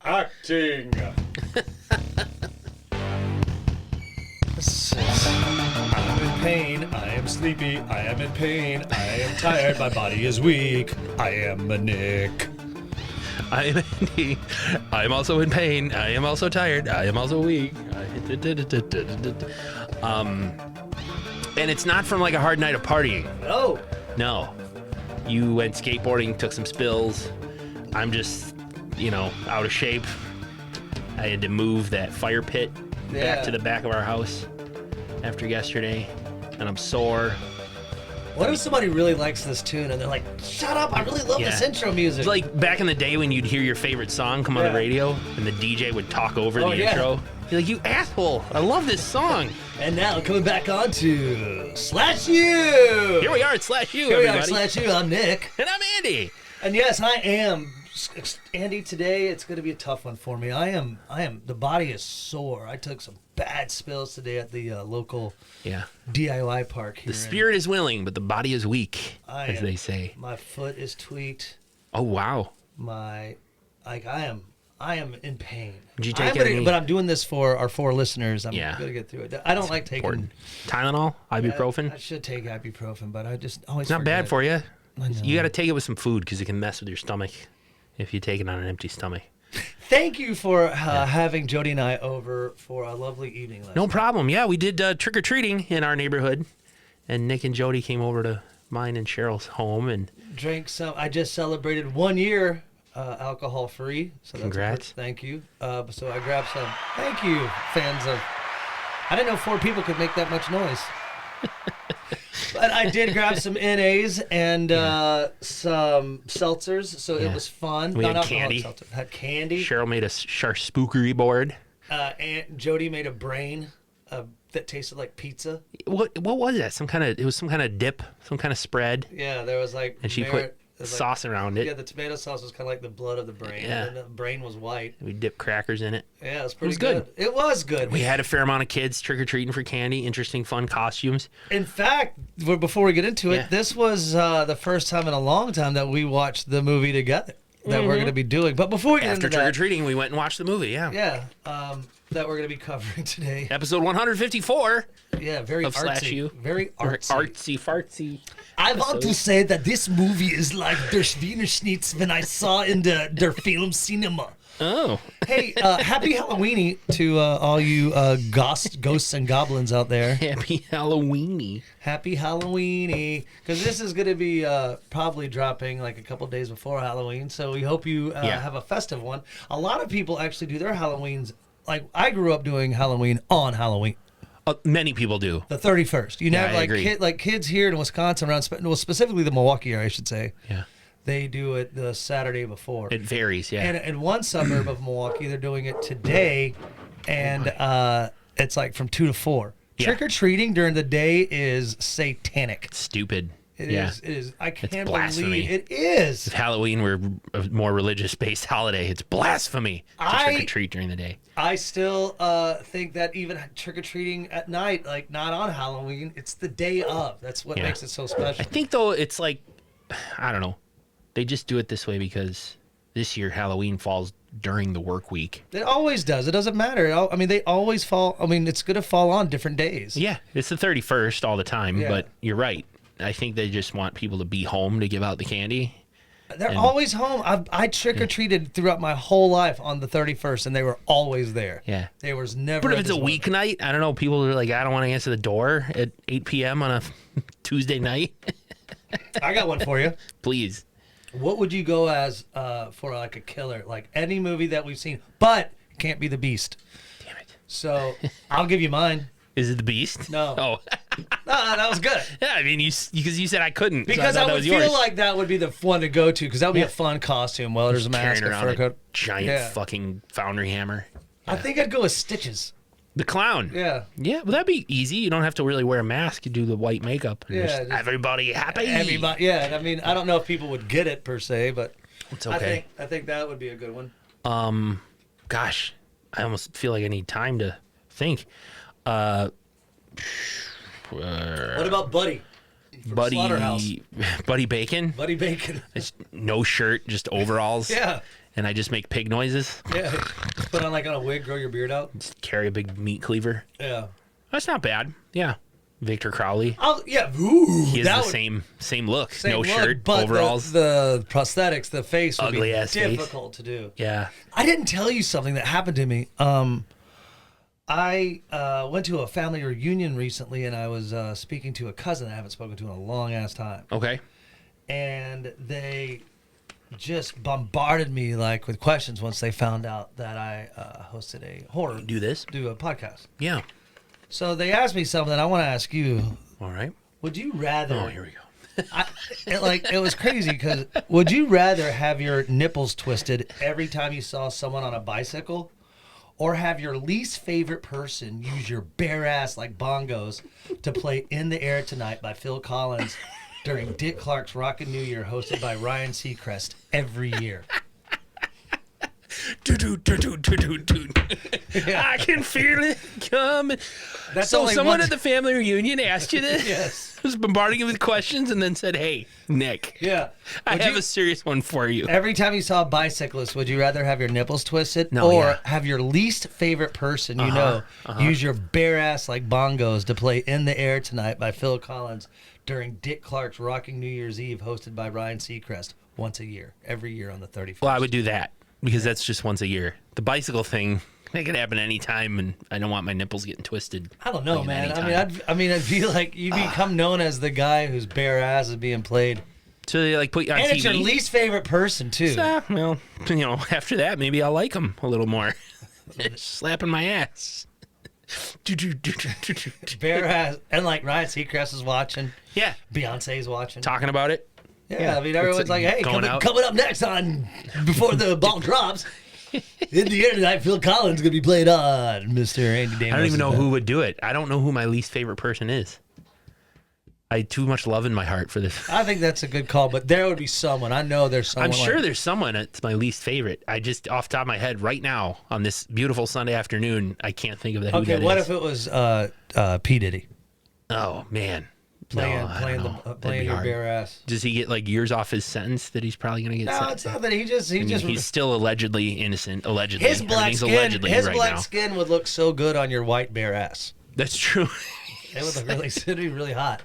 Acting. I'm in pain, I am sleepy, I am in pain, I am tired, my body is weak, I am a Nick. I am Andy. I am also in pain. I am also tired. I am also weak. And it's not from like a hard night of partying. Oh. No. You went skateboarding, took some spills. I'm just, out of shape. I had to move that fire pit back to the back of our house after yesterday, and I'm sore. What if somebody really likes this tune and they're like, shut up, I really love this intro music. It's like back in the day when you'd hear your favorite song come on the radio and the DJ would talk over the intro. You're like, you asshole, I love this song. And now coming back on to Slash U. Here we are at Slash U, Here everybody. we are at Slash U. I'm Nick. And I'm Andy. And yes, I am. Andy, today it's going to be a tough one for me. I am. The body is sore. I took some bad spills today at the local DIY park here. The spirit is willing, but the body is weak, as they say. My foot is tweaked. Oh, wow. I am in pain. Did you take any? But I'm doing this for our 4 listeners. I'm going to get through it. I don't like taking important. Tylenol, ibuprofen. I should take ibuprofen, but I just always It's not forget. bad for you. You got to take it with some food because it can mess with your stomach if you take it on an empty stomach. Thank you for having Jody and I over for a lovely evening last No night. problem. Yeah, we did trick-or-treating in our neighborhood, and Nick and Jody came over to mine and Cheryl's home and drank some. I just celebrated 1 year alcohol-free. So that's Congrats. Thank you. So I grabbed some. Thank you, fans of. I didn't know 4 people could make that much noise. But I did grab some NAs and some seltzers, so it was fun. We had Non-alcoholic candy. seltzer. Had candy. Cheryl made a spookery board. And Jody made a brain that tasted like pizza. What was that? It was some kind of dip, some kind of spread. Yeah, there was like. And she put sauce around it. Yeah, the tomato sauce was kind of like the blood of the brain. Yeah. And the brain was white. We dipped crackers in it. Yeah, it was pretty good. It was good. We had a fair amount of kids trick-or-treating for candy, interesting, fun costumes. In fact, before we get into it, this was the first time in a long time that we watched the movie together that we're going to be doing. But before we get After into trick-or-treating, we went and watched the movie, that, that we're going to be covering today. Episode 154 Yeah, very of artsy. Slash U. Very artsy. Artsy-fartsy. I want to say that this movie is like Der Wiener Schnitz when I saw in der Film cinema. Oh. Hey, happy Halloweeny to all you ghosts and goblins out there. Happy Halloweeny. Happy Halloweeny. Because this is going to be probably dropping like a couple days before Halloween. So we hope you have a festive one. A lot of people actually do their Halloweens. Like I grew up doing Halloween on Halloween. Many people do. The 31st. You know, I agree. Kids here in Wisconsin, specifically the Milwaukee area, I should say. Yeah. They do it the Saturday before. It varies, yeah. And in one suburb of Milwaukee, they're doing it today, and it's like from 2 to 4. Yeah. Trick-or-treating during the day is satanic. Stupid. It is. I can't blasphemy. believe it is. If Halloween were a more religious-based holiday, it's blasphemy to trick-or-treat during the day. I still think that even trick-or-treating at night, like not on Halloween, it's the day of. That's what makes it so special. I think, though, it's like, I don't know. They just do it this way because this year Halloween falls during the work week. It always does. It doesn't matter. They always fall. It's going to fall on different days. Yeah, it's the 31st all the time, but you're right. I think they just want people to be home to give out the candy. They're always home. I trick-or-treated throughout my whole life on the 31st, and they were always there. Yeah. There was never. But if it's a weeknight, I don't know, people are like, I don't want to answer the door at 8 p.m. on a Tuesday night. I got one for you. Please. What would you go as for like a killer? Like any movie that we've seen, but it can't be The Beast. Damn it. So I'll give you mine. Is it The Beast? No. Oh. No, that was good. Yeah, I mean, because you said I couldn't. Because so I would was feel yours. like that would be the one to go to, because that would be a fun costume. Well, there's a mask, Carrying a around fur coat. a giant fucking foundry hammer. I think I'd go with Stitches. The clown. Yeah. Yeah, well, that'd be easy. You don't have to really wear a mask. You do the white makeup. And just everybody happy. Everybody, yeah. I mean, I don't know if people would get it per se, but it's okay. I think that would be a good one. Gosh, I almost feel like I need time to think. What about Buddy? Buddy Bacon? Buddy Bacon. It's no shirt, just overalls. Yeah. and I just make pig noises. Yeah. Put on like on a wig, grow your beard out. Just carry a big meat cleaver. Yeah. That's not bad. Yeah. Victor Crowley. Oh yeah. Ooh, he has the same look. No look, shirt, but overalls. The prosthetics, the face would Ugly be ass difficult to do. Yeah. I didn't tell you something that happened to me. I went to a family reunion recently, and I was speaking to a cousin I haven't spoken to in a long ass time. Okay. And they just bombarded me like with questions once they found out that I hosted a horror. Do a podcast. Yeah. So they asked me something I want to ask you. All right. Would you rather? Oh, here we go. It was crazy because would you rather have your nipples twisted every time you saw someone on a bicycle, or have your least favorite person use your bare ass like bongos to play "In the Air Tonight" by Phil Collins during Dick Clark's Rockin' New Year, hosted by Ryan Seacrest every year? I can feel it coming. That's so only someone one- at the family reunion asked you this? Yes. Was bombarding you with questions and then said, "Hey, Nick, Yeah. I Would have you- a serious one for you." Every time you saw a bicyclist, would you rather have your nipples twisted, No, or yeah. have your least favorite person you know use your bare ass like bongos to play "In the Air Tonight" by Phil Collins during Dick Clark's Rocking New Year's Eve, hosted by Ryan Seacrest once a year, every year on the 31st? Well, I would do that because that's just once a year. The bicycle thing, it could happen anytime, and I don't want my nipples getting twisted. I don't know, playing man. anytime. I mean, I'd feel like you become known as the guy whose bare ass is being played, So they like put you on and TV. it's your least favorite person too. Well, after that, maybe I'll like them a little more. Slapping my ass. Bare ass, and like Ryan Seacrest is watching, Yeah, Beyonce's watching. talking about it. Yeah, I mean, everyone's like, hey, going out. coming up next on Before the Ball Drops. In the air tonight, Phil Collins is going to be played on Mr. Andy Damos. I don't even know who would do it. I don't know who my least favorite person is. I had too much love in my heart for this. I think that's a good call, but there would be someone. I know there's someone. I'm sure there's someone that's my least favorite. I just, off the top of my head, right now, on this beautiful Sunday afternoon, I can't think of who Okay, that what is. if it was P. Diddy Oh, man. playing, No, I playing, don't know. the, That'd playing be your hard. bare ass? Does he get like years off his sentence that he's probably going to get No, sentenced? it's not that he just He's still allegedly innocent. Allegedly. his black Everything's skin. allegedly His right black now. skin would look so good on your white bare ass. That's true. It would look really, it'd be really hot.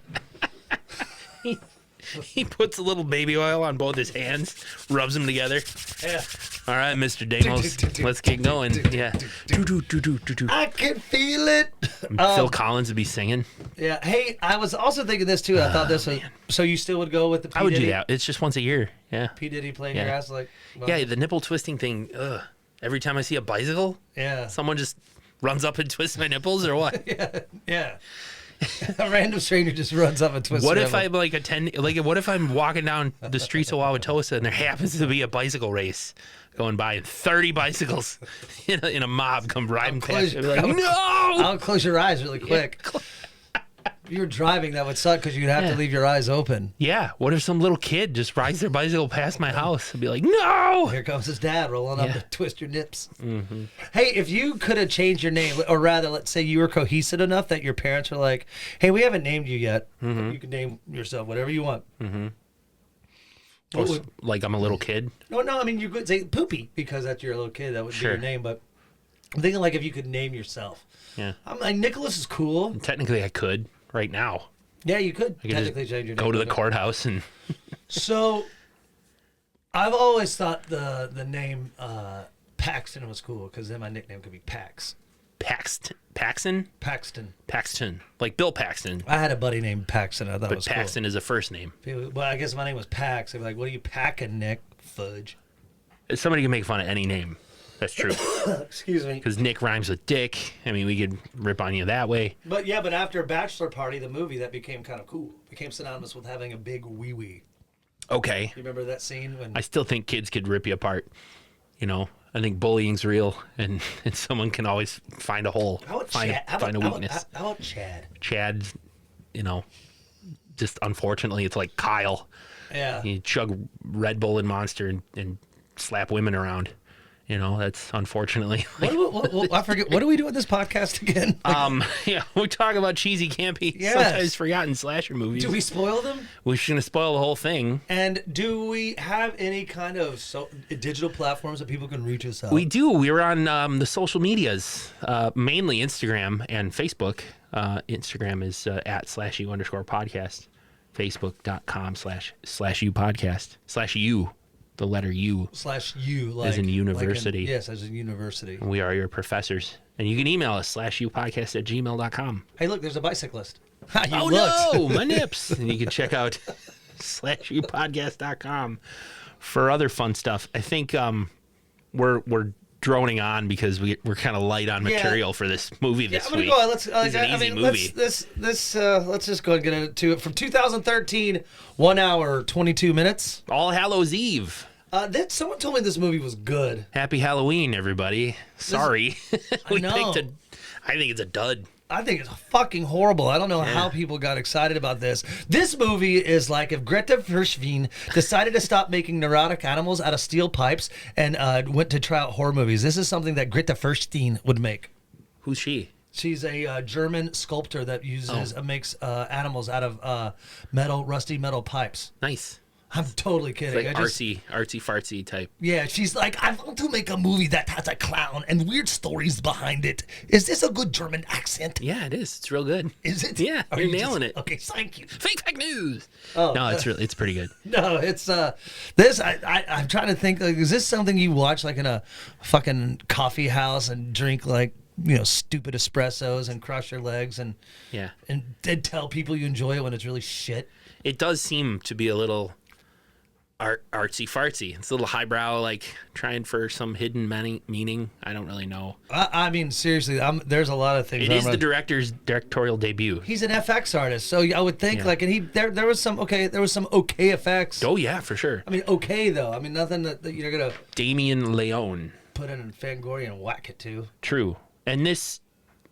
He puts a little baby oil on both his hands, rubs them together. Yeah. All right, Mr. Damos, let's get going. Yeah. I can feel it. Phil Collins would be singing. Yeah. Hey, I was also thinking this too. I thought this was. So you still would go with the P. I would Diddy? do that. It's just once a year. Yeah. P. Diddy playing Yeah. your ass like. Well, Yeah, the nipple twisting thing. Ugh. Every time I see a bicycle, Yeah. someone just runs up and twists my nipples or what? Yeah. A random stranger just runs up and twists. What your if nipple. what if I'm walking down the streets of Wauwatosa and there happens to be a bicycle race going by and 30 bicycles in a mob come riding past you? I'd be like, no! I'll close your eyes really quick. If you were driving, that would suck because you'd have to leave your eyes open. Yeah. What if some little kid just rides their bicycle past my house and be like, no! Here comes his dad rolling up Yeah. to twist your nips. Mm-hmm. Hey, if you could have changed your name, or rather, let's say you were cohesive enough that your parents were like, hey, we haven't named you yet. Mm-hmm. You can name yourself whatever you want. Like I'm a little kid. No, I mean, you could say Poopy because that's your little kid. That would Sure. be your name. But I'm thinking like if you could name yourself. Yeah. I'm like, Nicholas is cool. Technically, I could right now. Yeah, you could I could technically just change your name. go to the but- courthouse and So, I've always thought the name Paxton was cool because then my nickname could be Pax. Paxton? Paxton. Like Bill Paxton. I had a buddy named Paxton. I thought it But was Paxton is a first name. cool. Well, I guess my name was Pax. They'd be like, "What are you packing, Nick?" Fudge. Somebody can make fun of any name. That's true. Excuse me. Because Nick rhymes with Dick. I mean, we could rip on you that way. But yeah, but after Bachelor Party, the movie, that became kind of cool. Became synonymous with having a big wee wee. Okay. You remember that scene when? I still think kids could rip you apart. You know, I think bullying's real, and someone can always find a hole, How about find Chad? a weakness. How about Chad? Chad, you know, just unfortunately, it's like Kyle. Yeah. You chug Red Bull and Monster and slap women around. You know, that's unfortunately. I forget. What do we do with this podcast again? Yeah, we talk about cheesy, campy, sometimes forgotten slasher movies. Do we spoil them? We're just gonna spoil the whole thing. And do we have any kind of digital platforms that people can reach us out? We do. We're on the social medias, mainly Instagram and Facebook. Instagram is @/u_podcast. Facebook.com//u podcast. /u. The letter U. /U, like, as in university. Yes, as in university. And we are your professors. And you can email us /upodcast@gmail.com. Hey, look, there's a bicyclist. No, my nips. And you can check out /upodcast.com for other fun stuff. I think we're droning on because we're kind of light on material for this movie this week. Let's go. It's an easy movie. Let's just go and get into it. From 2013, 1 hour, 22 minutes. All Hallows Eve. Someone told me this movie was good. Happy Halloween, everybody. Sorry. I know. I think it's a dud. I think it's fucking horrible. I don't know how people got excited about this. This movie is like if Greta Gerwig decided to stop making neurotic animals out of steel pipes and went to try out horror movies. This is something that Greta Gerwig would make. Who's she? She's a German sculptor that makes animals out of rusty metal pipes. Nice. I'm totally kidding. It's like artsy fartsy type. Yeah, she's like, I want to make a movie that has a clown and weird stories behind it. Is this a good German accent? Yeah, it is. It's real good. Is it? Yeah, you're nailing it. Okay, thank you. Fake news. Oh, no, it's pretty good. No, it's this. I'm trying to think. Like, is this something you watch like in a fucking coffee house and drink like stupid espressos and cross your legs and tell people you enjoy it when it's really shit? It does seem to be a little artsy fartsy. It's a little highbrow, like trying for some hidden meaning. I don't really know. I mean, seriously, there's a lot of things. It is the director's directorial debut. He's an FX artist, so I would think and there was some okay effects. Oh yeah, for sure. I mean, okay though. I mean, nothing that you're gonna Damien Leone put in Fangoria and whack it to. True, and this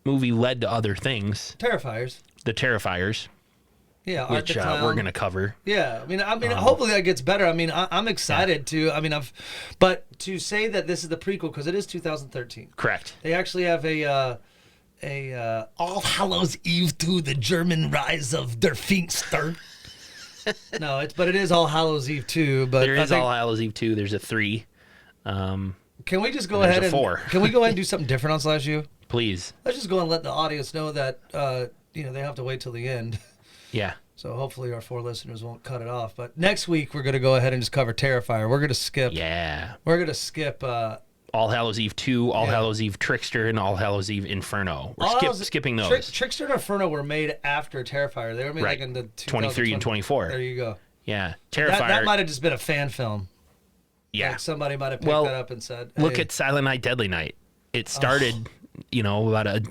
movie led to other things. Terrifiers. The Terrifiers. Yeah, which we're gonna cover. Yeah, I mean, hopefully that gets better. I mean, I'm excited to. I mean, but to say that this is the prequel because it is 2013. Correct. They actually have a All Hallows Eve 2, the German rise of der Finster. No, it is All Hallows Eve 2. But there is All Hallows Eve 2. There's a 3. Can we just go ahead and 4? Can we go ahead and do something different on /U? Please. Let's just go and let the audience know that they have to wait till the end. Yeah. So hopefully our 4 listeners won't cut it off. But next week we're going to go ahead and just cover Terrifier. We're going to skip. Yeah. We're going to skip. All Hallows Eve 2, All Hallows Eve Trickster, and All Hallows Eve Inferno. We're skipping those. Trickster and Inferno were made after Terrifier. They were made like in the 23 and 24. There you go. Yeah. Terrifier. That might have just been a fan film. Yeah. Like somebody might have picked that up and said, hey. Look at Silent Night, Deadly Night. It started, about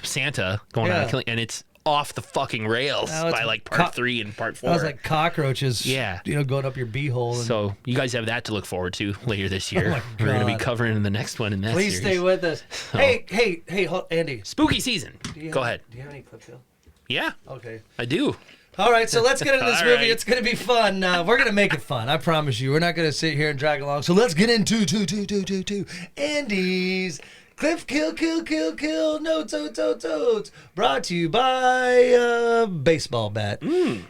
Santa going on killing, and it's off the fucking rails by like part 3 and part 4. That was like cockroaches, going up your beehole. So you guys have that to look forward to later this year. We're going to be covering the next one in that Please series. stay with us. So. Hey, Andy. Spooky season. Go ahead. Do you have any clip feel? Yeah. Okay. I do. All right, so let's get into this movie. Right. It's going to be fun. We're going to make it fun. I promise you. We're not going to sit here and drag along. So let's get into Andy's Cliff Kill, notes, brought to you by Baseball Bat.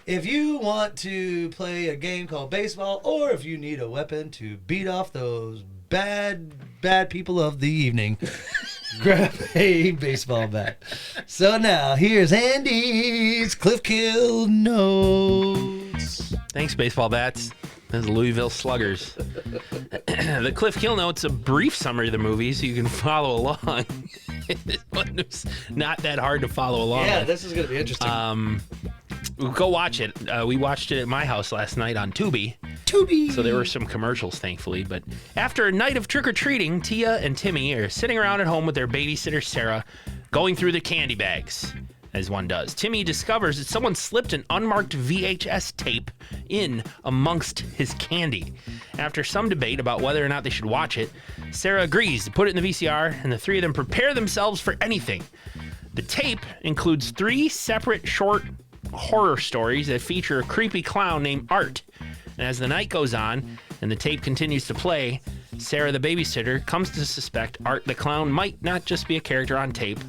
If you want to play a game called baseball, or if you need a weapon to beat off those bad people of the evening, grab a baseball bat. So now, here's Andy's Cliff Kill notes. Thanks, Baseball Bats. The Louisville Sluggers. The Cliff Kill Note's a brief summary of the movie, so you can follow along. It's not that hard to follow along. Yeah, this is going to be interesting. Go watch it. We watched it at my house last night on Tubi. So there were some commercials, thankfully. But after a night of trick-or-treating, Tia and Timmy are sitting around at home with their babysitter, Sarah, going through the candy bags, as one does. Timmy discovers that someone slipped an unmarked VHS tape in amongst his candy. After some debate about whether or not they should watch it, Sarah agrees to put it in the VCR, and the three of them prepare themselves for anything. The tape includes 3 separate short horror stories that feature a creepy clown named Art. And as the night goes on and the tape continues to play, Sarah, the babysitter, comes to suspect Art the clown might not just be a character on tape,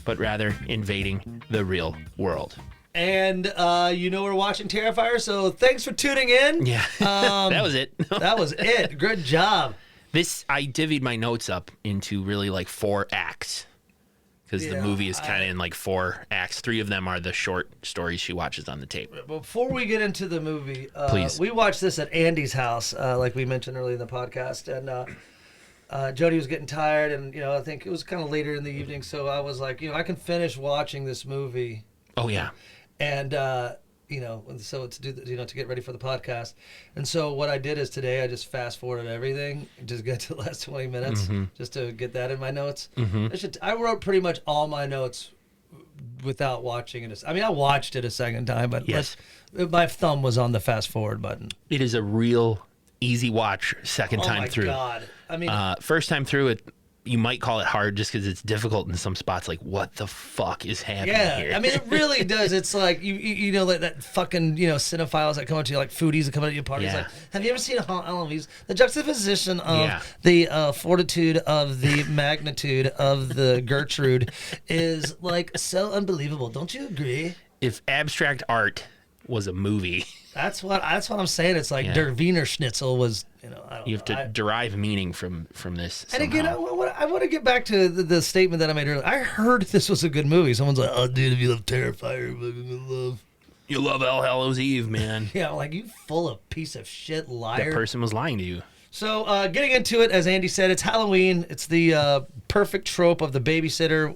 but rather invading the real world. And we're watching Terrifier, so thanks for tuning in. Yeah, that was it. That was it. Good job. I divvied my notes up into really like 4 acts. Because the movie is kind of in like 4 acts. 3 of them are the short stories she watches on the tape. Before we get into the movie, Please. We watched this at Andy's house, like we mentioned earlier in the podcast. And Jody was getting tired, and I think it was kind of later in the evening, so I was like, I can finish watching this movie. Oh yeah. And so to get ready for the podcast. And so what I did is today I just fast forwarded everything, just get to the last 20 minutes, just to get that in my notes. I wrote pretty much all my notes without watching it. I watched it a second time, but yes, my thumb was on the fast forward button. It is a real easy watch second time through. Oh my God. First time through it, you might call it hard just because it's difficult in some spots. Like, what the fuck is happening here? It really does. It's like you know that fucking cinephiles that come up to you, like foodies that come up to your parties. Like, have you ever seen Hallows Eve? The juxtaposition of the fortitude of the magnitude of the Gertrude is like so unbelievable. Don't you agree? If abstract art was a movie, that's what I'm saying. It's like Der Wiener Schnitzel was. You have to derive meaning from this. And somehow. again, I want to get back to the statement that I made earlier. I heard this was a good movie. Someone's like, "Oh, dude, if you love Terrifier, you love Hallows Eve, man." Yeah, like you full of piece of shit liar. That person was lying to you. So getting into it, as Andy said, it's Halloween. It's the perfect trope of the babysitter,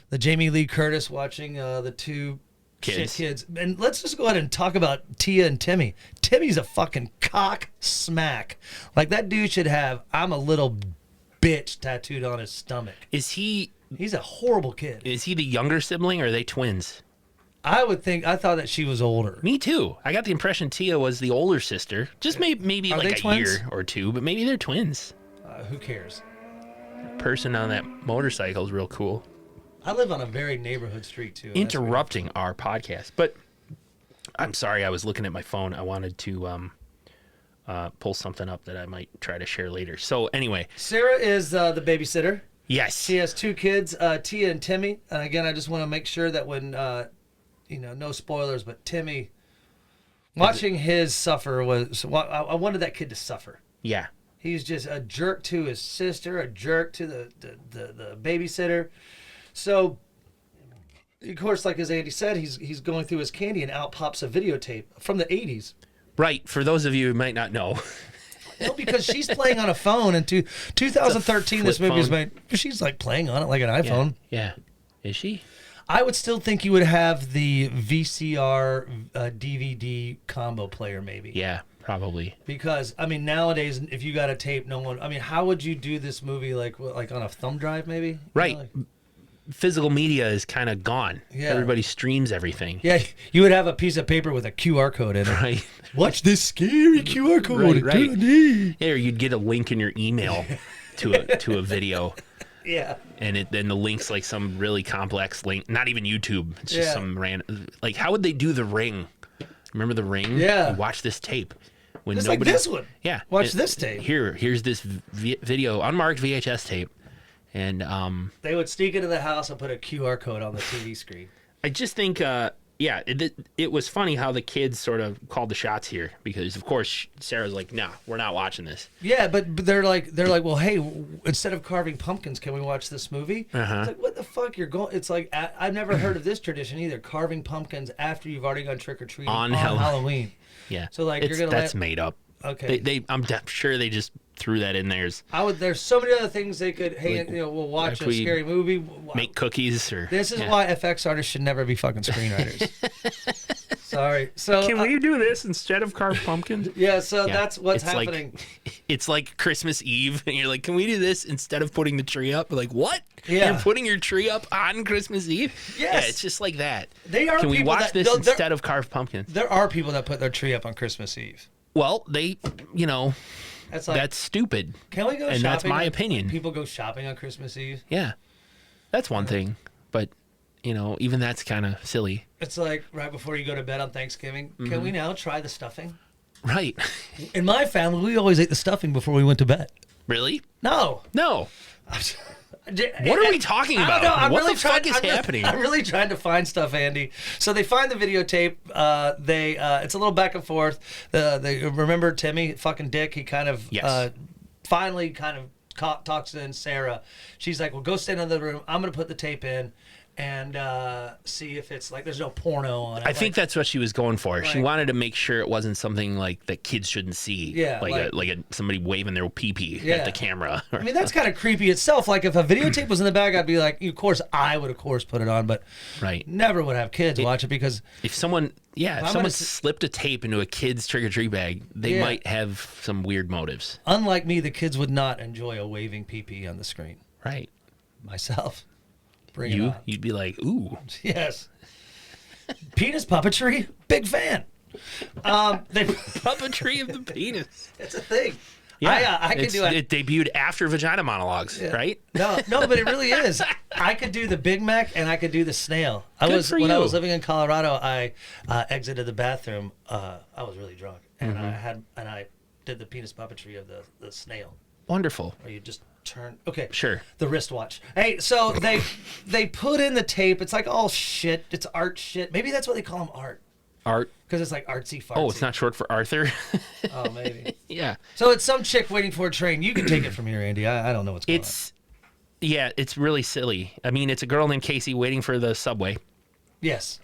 the Jamie Lee Curtis watching the 2 kids. And let's just go ahead and talk about Tia and Timmy. Timmy's a fucking cock smack. Like that dude should have "I'm a little bitch" tattooed on his stomach. He's a horrible kid. Is he the younger sibling or are they twins? I thought that she was older. Me too. I got the impression Tia was the older sister. Just maybe Are like they a twins? Year or 2, but maybe they're twins. Who cares? Person on that motorcycle is real cool. I live on a very neighborhood street too. Interrupting our podcast, but I'm sorry. I was looking at my phone. I wanted to pull something up that I might try to share later. So anyway, Sarah is the babysitter. Yes, she has 2 kids, Tia and Timmy. And again, I just want to make sure that when no spoilers, but Timmy watching his suffer was. I wanted that kid to suffer. Yeah, he's just a jerk to his sister, a jerk to the babysitter. So, of course, like as Andy said, he's going through his candy and out pops a videotape from the 80s. Right. For those of you who might not know. No, because she's playing on a phone in 2013. This movie was made. She's like playing on it like an iPhone. Yeah. Is she? I would still think you would have the VCR DVD combo player maybe. Yeah, probably. Because, nowadays, if you got a tape, how would you do this movie like on a thumb drive maybe? Right. Physical media is kind of gone. Yeah. Everybody streams everything. Yeah, you would have a piece of paper with a QR code in it. Right. Watch this scary QR code. Right. Yeah, or you'd get a link in your email to a video. Yeah. And then the link's like some really complex link. Not even YouTube. It's just some random. Like, how would they do The Ring? Remember The Ring? Yeah. You watch this tape. When just like this one. Yeah. Watch this tape. Here's this video, unmarked VHS tape. And they would sneak into the house and put a QR code on the TV screen. I just think, it was funny how the kids sort of called the shots here because, of course, Sarah's like, "No, we're not watching this." Yeah, but they're like, well, hey, instead of carving pumpkins, can we watch this movie? It's like, what the fuck? You're going? It's like I've never heard of this tradition either. Carving pumpkins after you've already gone trick or treating on Halloween. Yeah. So like that's made up. Okay. I'm sure they just threw that in there. There's so many other things they could. Hey, we'll watch a scary movie. Make cookies or. This is why FX artists should never be fucking screenwriters. Sorry. So can we do this instead of carved pumpkins? Yeah. So that's what's happening. It's like Christmas Eve, and you're like, "Can we do this instead of putting the tree up?" We're like, what? Yeah. You're putting your tree up on Christmas Eve? Yes. Yeah, it's just like that. Can we watch this instead of carved pumpkins? There are people that put their tree up on Christmas Eve. Well, that's stupid. Can we go shopping? And that's my opinion. People go shopping on Christmas Eve? Yeah. That's one thing. But, even that's kind of silly. It's like right before you go to bed on Thanksgiving. Can we now try the stuffing? Right. In my family, we always ate the stuffing before we went to bed. Really? No. No. What are we talking about? What the fuck is happening? I'm really trying to find stuff, Andy. So they find the videotape. It's a little back and forth. They remember Timmy, fucking dick. He kind of finally kind of talks in Sarah. She's like, "Well, go stand in the room. I'm gonna put the tape in." And see if it's like there's no porno on it. I think that's what she was going for. She wanted to make sure it wasn't something like that kids shouldn't see. Yeah, like somebody waving their pee-pee at the camera. I mean, that's kind of creepy itself. Like if a videotape was in the bag, I'd be like, of course I would put it on, but never would have kids watch it because if someone slipped a tape into a kid's trick-or-treat bag, they might have some weird motives. Unlike me, the kids would not enjoy a waving pee-pee on the screen. Right. Myself. You'd be like, ooh. Yes. Penis puppetry, big fan. Puppetry of the penis. It's a thing. Yeah, I could do it. It debuted after Vagina Monologues, right? No, but it really is. I could do the Big Mac and I could do the snail. When I was living in Colorado, I exited the bathroom. I was really drunk, and I did the penis puppetry of the snail. Wonderful. Where you just turn. Okay. Sure. The wristwatch. Hey, so they put in the tape. It's like all shit. It's art shit. Maybe that's what they call them, art. Art. Because it's like artsy fartsy. Oh, it's not short for Arthur. Oh, maybe. Yeah. So it's some chick waiting for a train. You can take it from here, Andy. I don't know what's going on. Yeah, it's really silly. I mean, it's a girl named Casey waiting for the subway. Yes.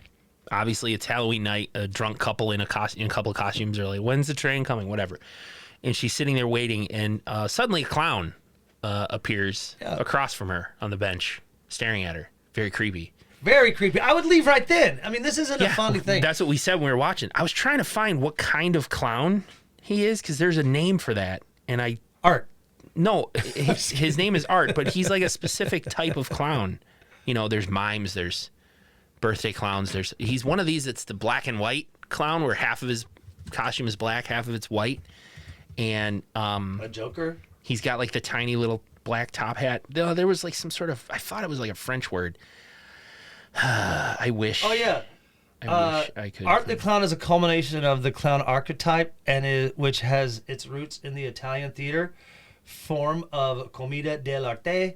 Obviously, it's Halloween night. A drunk couple in a couple of costumes are like, "When's the train coming?" Whatever. And she's sitting there waiting, and suddenly a clown appears across from her on the bench, staring at her. Very creepy. Very creepy. I would leave right then. I mean, this isn't a funny thing. That's what we said when we were watching. I was trying to find what kind of clown he is, because there's a name for that. And Art. No, his name is Art, but he's like a specific type of clown. You know, there's mimes, there's birthday clowns. He's one of these that's the black and white clown, where half of his costume is black, half of it's white. And a Joker? He's got like the tiny little black top hat. There was like some sort of, I thought it was like a French word. I wish. Oh, yeah. I wish I could. Art the Clown is a culmination of the clown archetype, which has its roots in the Italian theater form of Commedia dell'arte.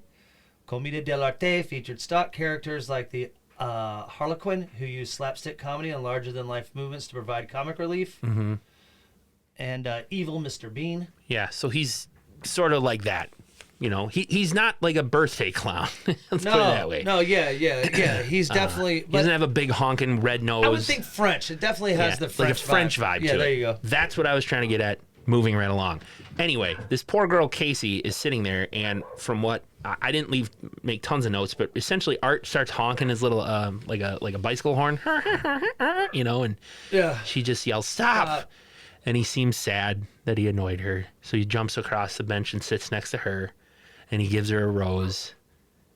Commedia dell'arte featured stock characters like the Harlequin, who used slapstick comedy and larger-than-life movements to provide comic relief. Mm-hmm. And evil Mr. Bean. Yeah, so he's sort of like that. You know, he's not like a birthday clown. Let's put it that way. No, yeah. He's definitely... He doesn't have a big honking red nose. I would think French. It definitely has the French like a French vibe to it. Yeah, there you go. That's what I was trying to get at, moving right along. Anyway, this poor girl, Casey, is sitting there, and from what... I didn't make tons of notes, but essentially Art starts honking his little, like a bicycle horn, you know, and she just yells, "Stop!" And he seems sad that he annoyed her. So he jumps across the bench and sits next to her, and he gives her a rose,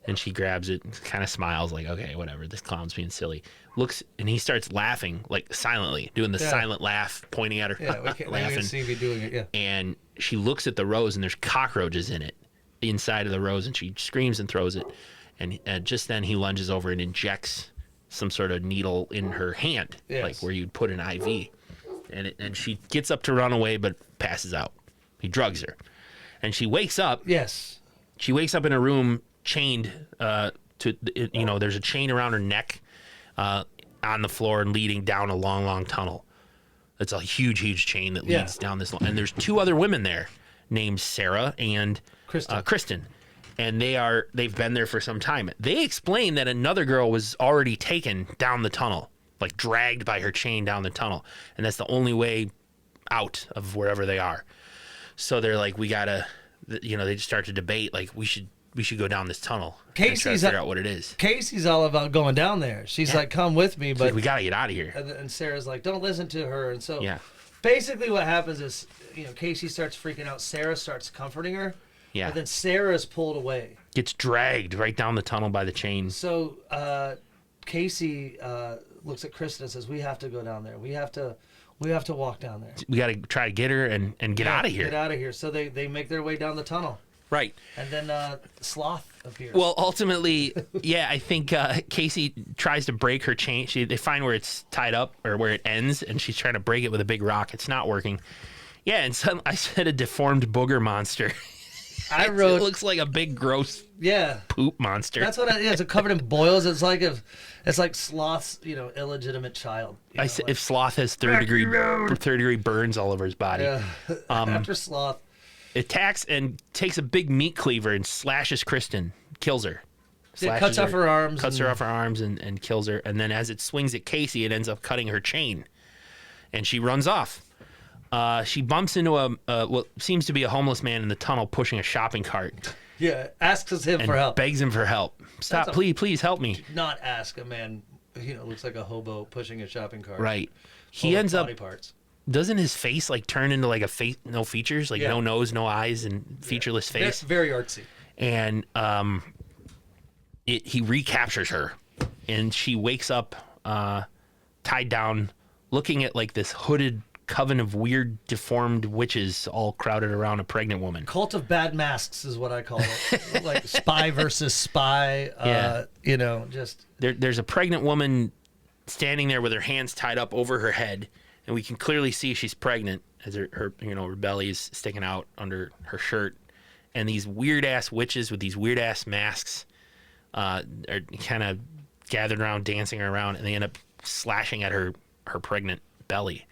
and she grabs it and kind of smiles like, okay, whatever, this clown's being silly. Looks, and he starts laughing, like silently, doing the silent laugh, pointing at her, we laughing. can see me doing it, And she looks at the rose, and there's cockroaches in it, inside of the rose, and she screams and throws it. And just then he lunges over and injects some sort of needle in her hand, like where you'd put an IV. And she gets up to run away, but passes out. He drugs her, and she wakes up. Yes. She wakes up in a room chained there's a chain around her neck on the floor and leading down a long, long tunnel. It's a huge, huge chain that leads down this. And there's two other women there named Sarah and Kristen. And they've been there for some time. They explain that another girl was already taken down the tunnel, like dragged by her chain down the tunnel. And that's the only way out of wherever they are. So they're like, we gotta, they just start to debate, like, we should go down this tunnel and try to figure out what it is. Casey's all about going down there. She's like, come with me, but like, we gotta get out of here. And Sarah's like, don't listen to her. And so basically what happens is, Casey starts freaking out. Sarah starts comforting her. Yeah. But then Sarah is pulled away. Gets dragged right down the tunnel by the chain. So Casey looks at Kristen and says, we have to go down there. We have to walk down there. We got to try to get her and get out of here. Get out of here. So they make their way down the tunnel. Right. And then Sloth appears. Well, ultimately, I think Casey tries to break her chain. They find where it's tied up or where it ends, and she's trying to break it with a big rock. It's not working. Yeah, and I said a deformed booger monster. I wrote. It looks like a big gross Yeah. poop monster. That's what. It's covered in boils. It's like Sloth's, illegitimate child. If Sloth has third degree burns all over his body. Yeah. After Sloth Attacks and takes a big meat cleaver and slashes Kristen, kills her. cuts off her arms. Cuts her off her arms and kills her. And then as it swings at Casey, it ends up cutting her chain. And she runs off. She bumps into what seems to be a homeless man in the tunnel pushing a shopping cart. Yeah, asks him for help. Begs him for help. Stop, please help me. Not ask a man, looks like a hobo pushing a shopping cart. Right. He ends up. Parts. Doesn't his face turn into like a face, no features, no nose, no eyes, and featureless face? Very artsy. And he recaptures her, and she wakes up tied down, looking at this hooded coven of weird, deformed witches all crowded around a pregnant woman. Cult of bad masks is what I call it. Like spy versus spy. Just there's a pregnant woman standing there with her hands tied up over her head, and we can clearly see she's pregnant as her belly is sticking out under her shirt. And these weird ass witches with these weird ass masks are kind of gathered around, dancing around, and they end up slashing at her pregnant belly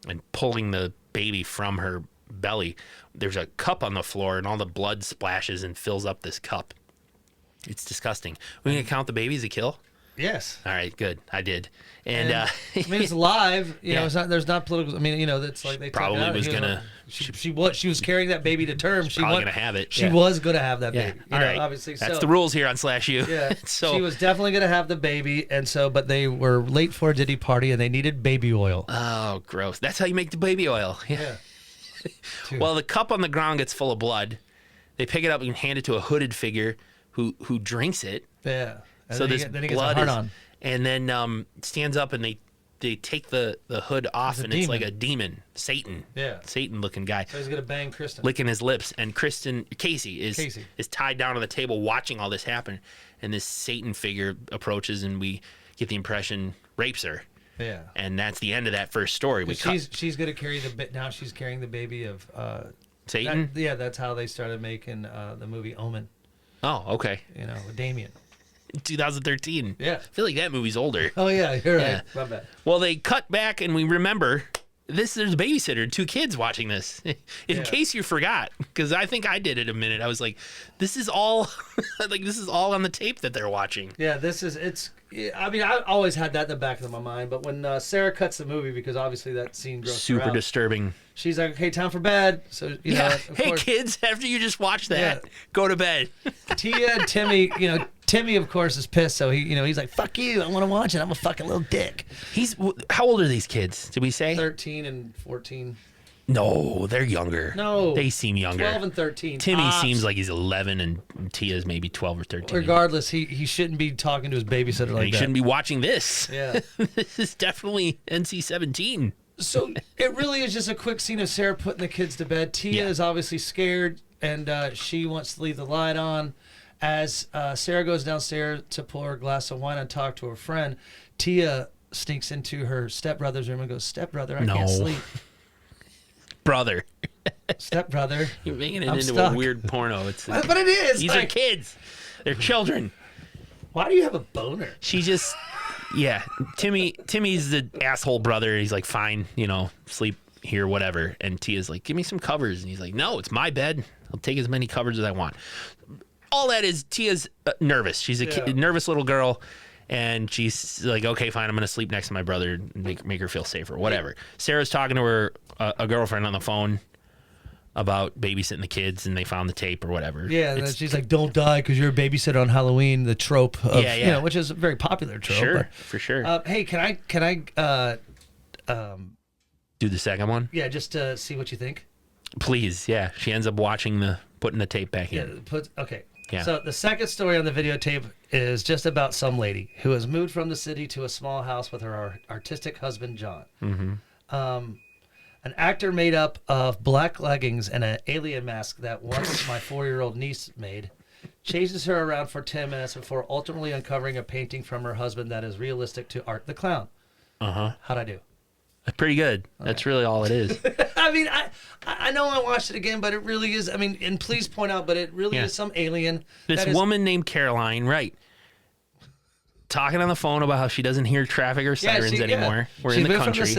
and pulling the baby from her belly. There's a cup on the floor, and all the blood splashes and fills up this cup. It's disgusting. We're going to count the baby as a kill? yes. All right, good. I did. And it's live. Yeah. It's not. There's not political. It's like they probably was gonna. She was carrying that baby to term. She probably gonna have it. She was gonna have that baby. All right. Obviously, that's the rules here on /U. Yeah. So she was definitely gonna have the baby, but they were late for a Diddy party and they needed baby oil. Oh, gross. That's how you make the baby oil. Yeah. Well, the cup on the ground gets full of blood. They pick it up and hand it to a hooded figure who drinks it. Yeah. And so then this he blood gets a is, on. and then stands up and they take the hood off, and it's like a demon, Satan. Yeah. Satan looking guy. So he's gonna bang Kristen. Licking his lips, and Casey is tied down on the table watching all this happen, and this Satan figure approaches, and we get the impression rapes her. Yeah. And that's the end of that first story. She's gonna carry now she's carrying the baby of Satan. That's how they started making the movie Omen. Oh, okay. With Damien. 2013. Yeah. I feel like that movie's older. Oh yeah, you're right. Yeah. My bad. Well, they cut back, and we remember there's a babysitter and two kids watching this. In case you forgot, because I think I did it a minute. I was like, this is all this is all on the tape that they're watching. Yeah, I always had that in the back of my mind, but when Sarah cuts the movie, because obviously that scene grossed her super out, disturbing. She's like, "Okay, time for bed." So hey course, kids, after you just watched that, go to bed. Tia and Timmy, Timmy of course is pissed, so he's like, "Fuck you! I want to watch it. I'm a fucking little dick." How old are these kids? Did we say 13 and 14? No, they're younger. No, they seem younger. 12 and 13. Timmy seems like he's 11, and Tia's maybe 12 or 13. Regardless, he shouldn't be talking to his babysitter like that. He shouldn't be watching this. Yeah, this is definitely NC-17. So it really is just a quick scene of Sarah putting the kids to bed. Tia is obviously scared, and she wants to leave the light on. As Sarah goes downstairs to pour her glass of wine and talk to her friend, Tia sneaks into her stepbrother's room and goes, "Stepbrother, I can't sleep." Brother. Stepbrother. You're making it I'm into stuck. a weird porno. But it is. These are kids. They're children. Why do you have a boner? She just... Yeah, Timmy's the asshole brother. He's like, fine, sleep here, whatever. And Tia's like, give me some covers. And he's like, no, it's my bed. I'll take as many covers as I want. All that is, Tia's nervous. She's a nervous little girl. And she's like, okay, fine, I'm going to sleep next to my brother and make her feel safer, whatever. Sarah's talking to her a girlfriend on the phone about babysitting the kids, and they found the tape or whatever. Yeah, and she's like, don't die because you're a babysitter on Halloween, the trope of, which is a very popular trope. Sure, for sure. Hey, can I do the second one? Yeah, just to see what you think. Please, yeah. She ends up putting the tape back in. Okay. Yeah. So the second story on the videotape is just about some lady who has moved from the city to a small house with her artistic husband, John. Mm-hmm. An actor made up of black leggings and an alien mask that once my 4-year-old niece made chases her around for 10 minutes before ultimately uncovering a painting from her husband that is realistic to Art the Clown. Uh-huh. How'd I do? Pretty good. That's really all it is. I mean, I know I watched it again, but it really is. I mean, and please point out, but it really is some alien. This woman named Caroline, right? Talking on the phone about how she doesn't hear traffic or sirens anymore. We're in the country.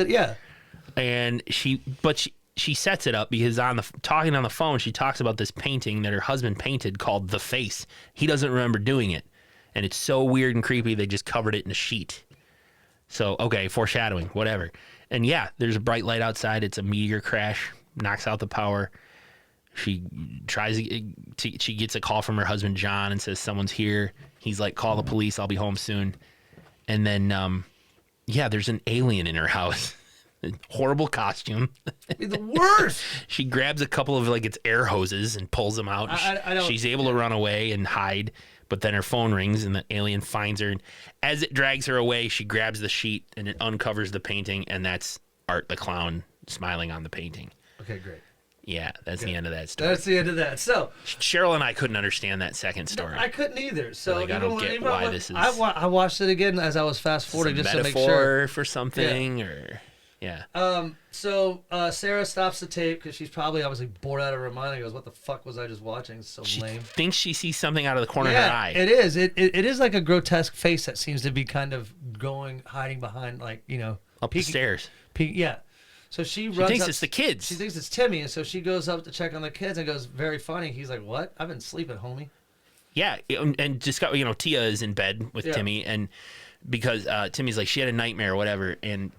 And she sets it up because talking on the phone, she talks about this painting that her husband painted called The Face. He doesn't remember doing it. And it's so weird and creepy, they just covered it in a sheet. So, okay, foreshadowing, whatever. And yeah, there's a bright light outside. It's a meteor crash, knocks out the power. She she gets a call from her husband, John, and says, someone's here. He's like, call the police. I'll be home soon. And then, there's an alien in her house. Horrible costume. The worst. She grabs a couple of its air hoses and pulls them out. She's able to run away and hide. But then her phone rings and the alien finds her. And as it drags her away, she grabs the sheet and it uncovers the painting. And that's Art the Clown smiling on the painting. Okay, great. Yeah, that's the end of that story. That's the end of that. So Cheryl and I couldn't understand that second story. No, I couldn't either. So I don't get why this is. I watched it again as I was fast forwarding just to make sure. Metaphor for something or... Yeah. So Sarah stops the tape because she's probably obviously bored out of her mind. And goes, "What the fuck was I just watching? It's so lame." Thinks she sees something out of the corner of her eye. It is. It is like a grotesque face that seems to be kind of hiding behind, up the stairs. Yeah. So she runs. She thinks it's the kids. She thinks it's Timmy, and so she goes up to check on the kids and goes, "Very funny." He's like, "What? I've been sleeping, homie." Yeah, and just got Tia is in bed with Timmy, and because Timmy's like she had a nightmare or whatever, and.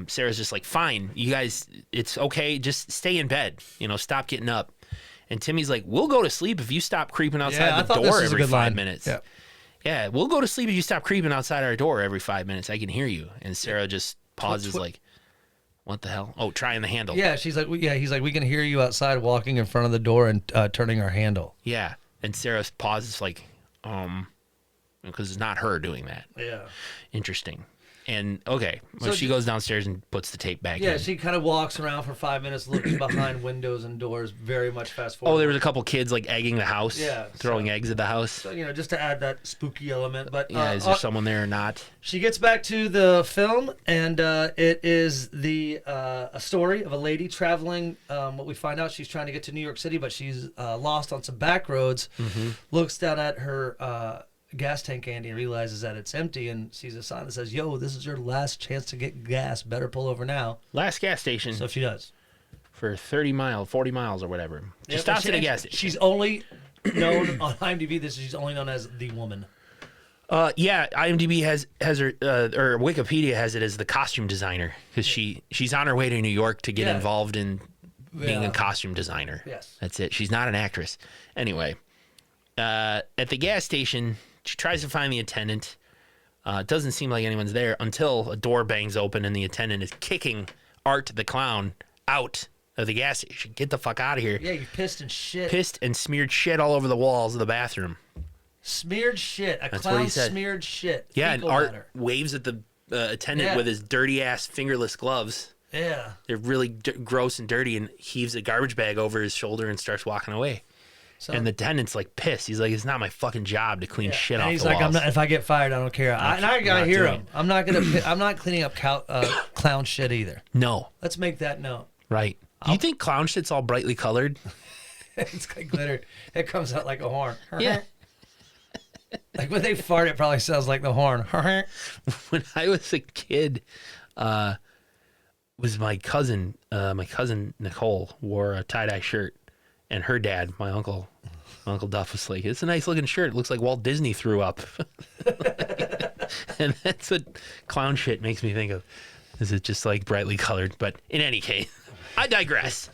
Sarah's just like, fine, you guys, it's okay. Just stay in bed, stop getting up. And Timmy's like, we'll go to sleep if you stop creeping outside the door every 5 minutes. Yeah, we'll go to sleep if you stop creeping outside our door every 5 minutes. I can hear you. And Sarah just pauses like, what the hell? Oh, trying the handle. Yeah, she's like, he's like, we can hear you outside walking in front of the door and turning our handle. Yeah, and Sarah pauses like, because it's not her doing that. Yeah. Interesting. And okay, so she goes downstairs and puts the tape back in. Yeah, she kind of walks around for 5 minutes looking behind windows and doors, very much fast forward. Oh, there was a couple kids egging the house, throwing eggs at the house. So, just to add that spooky element. But is there someone there or not? She gets back to the film, and it is a story of a lady traveling. What we find out, she's trying to get to New York City, but she's lost on some back roads. Mm-hmm. Looks down at her gas tank, Andy, and realizes that it's empty and sees a sign that says, "Yo, this is your last chance to get gas. Better pull over now." Last gas station. So she does. For 40 miles or whatever. She stops at a gas station. She's only known on IMDb, she's only known as the woman. IMDb has her, or Wikipedia has it as the costume designer because she's on her way to New York to get involved in being a costume designer. Yes. That's it. She's not an actress. Anyway, at the gas station, she tries to find the attendant. It doesn't seem like anyone's there until a door bangs open and the attendant is kicking Art the Clown out of the gas station. Get the fuck out of here. Yeah, you pissed and shit. Pissed and smeared shit all over the walls of the bathroom. Smeared shit. That's clown smeared shit. Yeah, and Art waves at the attendant with his dirty-ass fingerless gloves. Yeah. They're really gross and dirty, and heaves a garbage bag over his shoulder and starts walking away. So, and the attendant's like pissed. He's like, it's not my fucking job to clean shit off the walls. He's like, if I get fired, I don't care. I gotta hear him. I'm not cleaning up clown shit either. No. Let's make that known. Right. Do you think clown shit's all brightly colored? It's like glitter. It comes out like a horn. Yeah. Like when they fart, it probably sounds like the horn. When I was a kid, was my cousin Nicole wore a tie-dye shirt, and her dad, my Uncle Duff, was like, it's a nice looking shirt. It looks like Walt Disney threw up. And that's what clown shit makes me think of. Is it just like brightly colored? But in any case, I digress.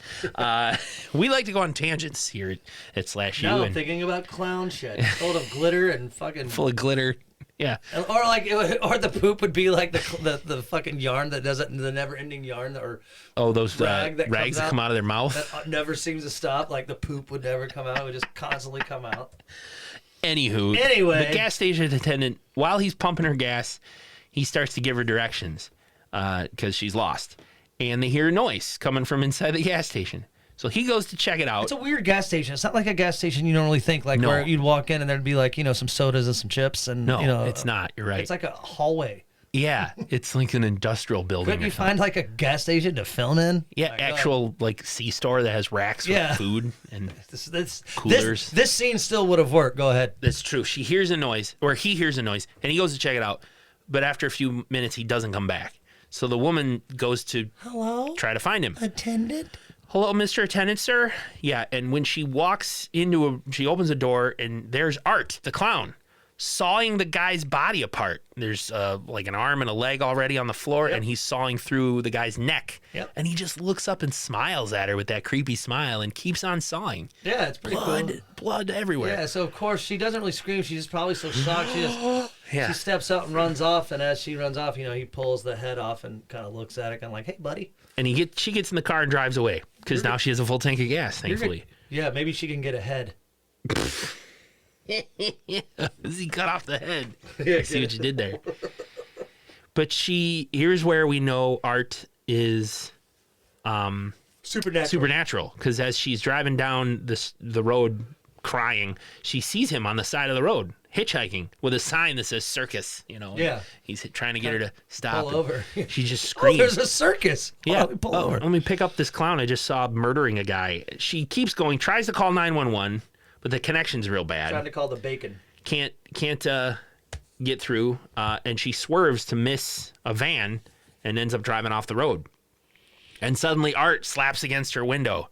We like to go on tangents here at Slash U. Now I'm thinking about clown shit. Full of glitter and fucking... Full of glitter. Yeah. Or the poop would be like the fucking yarn that doesn't, the never-ending yarn, or those rags that come out of their mouth. That never seems to stop. Like the poop would never come out. It would just constantly come out. Anyway, the gas station attendant, while he's pumping her gas, he starts to give her directions because she's lost. And they hear a noise coming from inside the gas station. So he goes to check it out. It's a weird gas station. It's not like a gas station you normally think, like where you'd walk in and there'd be like, some sodas and some chips. And no, it's not. You're right. It's like a hallway. Yeah, it's like an industrial building. Couldn't you find like a gas station to film in? Yeah, actual like C-store that has racks with food and coolers. This scene still would have worked. Go ahead. That's true. She hears a noise, or he hears a noise, and he goes to check it out. But after a few minutes, he doesn't come back. So the woman goes to try to find him. Attendant? Hello, Mr. Attendant, sir? Yeah, and when she walks she opens a door, and there's Art, the clown, sawing the guy's body apart. There's like an arm and a leg already on the floor, and he's sawing through the guy's neck. Yep. And he just looks up and smiles at her with that creepy smile and keeps on sawing. Yeah, it's pretty cool. Blood everywhere. Yeah, so of course she doesn't really scream. She's just probably so shocked. She steps out and runs off, and as she runs off, he pulls the head off and kind of looks at it, kind of like, "Hey, buddy." And she gets in the car and drives away because now she has a full tank of gas, thankfully. Yeah, maybe she can get a head. He cut off the head. I see what you did there. But here's where we know Art is supernatural, because as she's driving down the road crying, she sees him on the side of the road hitchhiking with a sign that says circus. Yeah, he's trying to get her to stop. Pull over. She just screams. There's a circus. Yeah. Pull over. Let me pick up this clown I just saw murdering a guy. She keeps going, tries to call 911. But the connection's real bad. Trying to call the bacon. Can't get through, and she swerves to miss a van and ends up driving off the road. And suddenly Art slaps against her window.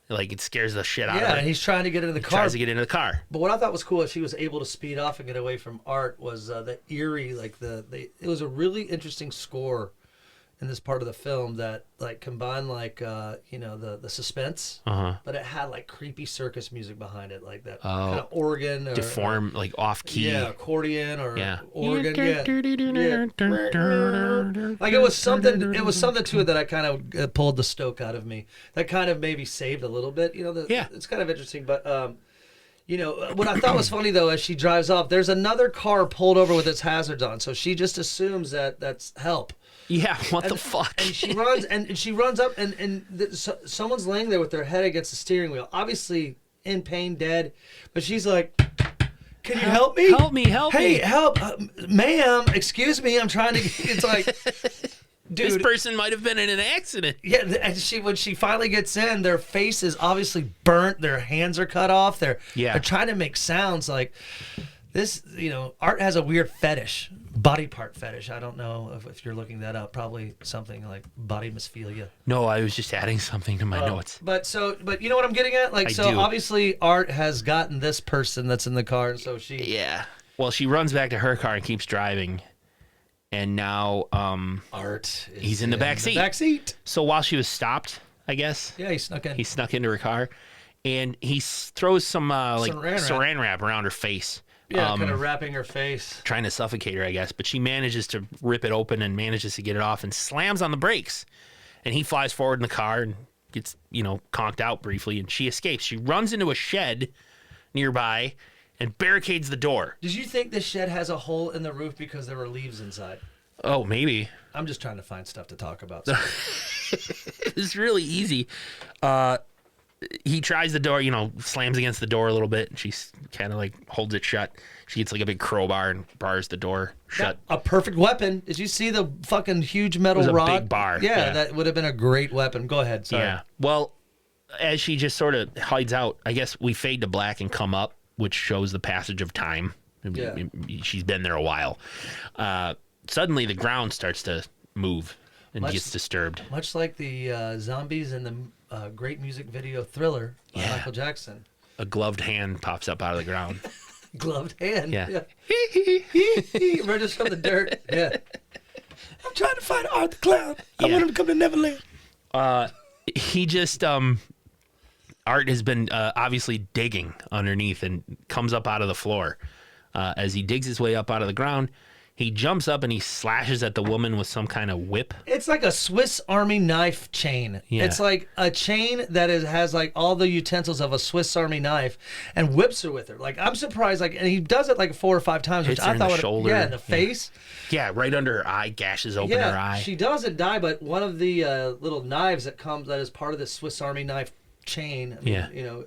Like, it scares the shit out of her. Yeah, and he's trying to get into the car. Tries to get into the car. But what I thought was cool is she was able to speed off and get away from Art was the eerie, like it was a really interesting score in this part of the film that like combined like the suspense, but it had like creepy circus music behind it, like that kind of organ or deformed, like off key, accordion or organ, like it was something to it that I kind of pulled the stoke out of me. That kind of maybe saved a little bit, it's kind of interesting, but what I thought was funny though, as she drives off, there's another car pulled over with its hazards on, so she just assumes that that's help. Yeah, the fuck? And she runs up, and someone's laying there with their head against the steering wheel, obviously in pain, dead. But she's like, "Can you help me? Help me! Hey, help, ma'am! Excuse me, I'm trying to." It's like, dude, this person might have been in an accident. Yeah, and when she finally gets in, their face is obviously burnt. Their hands are cut off. They're trying to make sounds like. This, Art has a weird fetish, body part fetish. I don't know if you're looking that up. Probably something like body misphilia. No, I was just adding something to my notes. But you know what I'm getting at? Like, obviously Art has gotten this person that's in the car, and so she. Yeah. Well, she runs back to her car and keeps driving, and now Art he's in the back seat. So while she was stopped, I guess. Yeah, he snuck in. He snuck into her car, and he throws some saran wrap around her face. Yeah, kind of wrapping her face. Trying to suffocate her, I guess. But she manages to rip it open and manages to get it off and slams on the brakes. And he flies forward in the car and gets, conked out briefly. And she escapes. She runs into a shed nearby and barricades the door. Did you think this shed has a hole in the roof because there were leaves inside? Oh, maybe. I'm just trying to find stuff to talk about. It's really easy. He tries the door, slams against the door a little bit, and she kind of like holds it shut. She gets like a big crowbar and bars the door shut. A perfect weapon. Did you see the fucking huge metal rod? It was a big bar. Yeah, that would have been a great weapon. Go ahead, sorry. Yeah. Well, as she just sort of hides out, I guess we fade to black and come up, which shows the passage of time. Yeah. She's been there a while. Suddenly the ground starts to move and gets disturbed. Much like the zombies in the great music video Thriller by Michael Jackson. A gloved hand pops up out of the ground. Gloved hand? Yeah. Emerges from the dirt. Yeah. I'm trying to find Art the Clown. I want him to come to Neverland. He just, Art has been obviously digging underneath and comes up out of the floor. As he digs his way up out of the ground, he jumps up and he slashes at the woman with some kind of whip. It's like a Swiss Army knife chain. Yeah. It's like a chain that has like all the utensils of a Swiss Army knife, and whips her with her. Like, I'm surprised. Like, and he does it like 4 or 5 times. Hits her in the shoulder. Yeah, in the face. Yeah, right under her eye, gashes open her eye. She doesn't die, but one of the little knives that is part of this Swiss Army knife chain,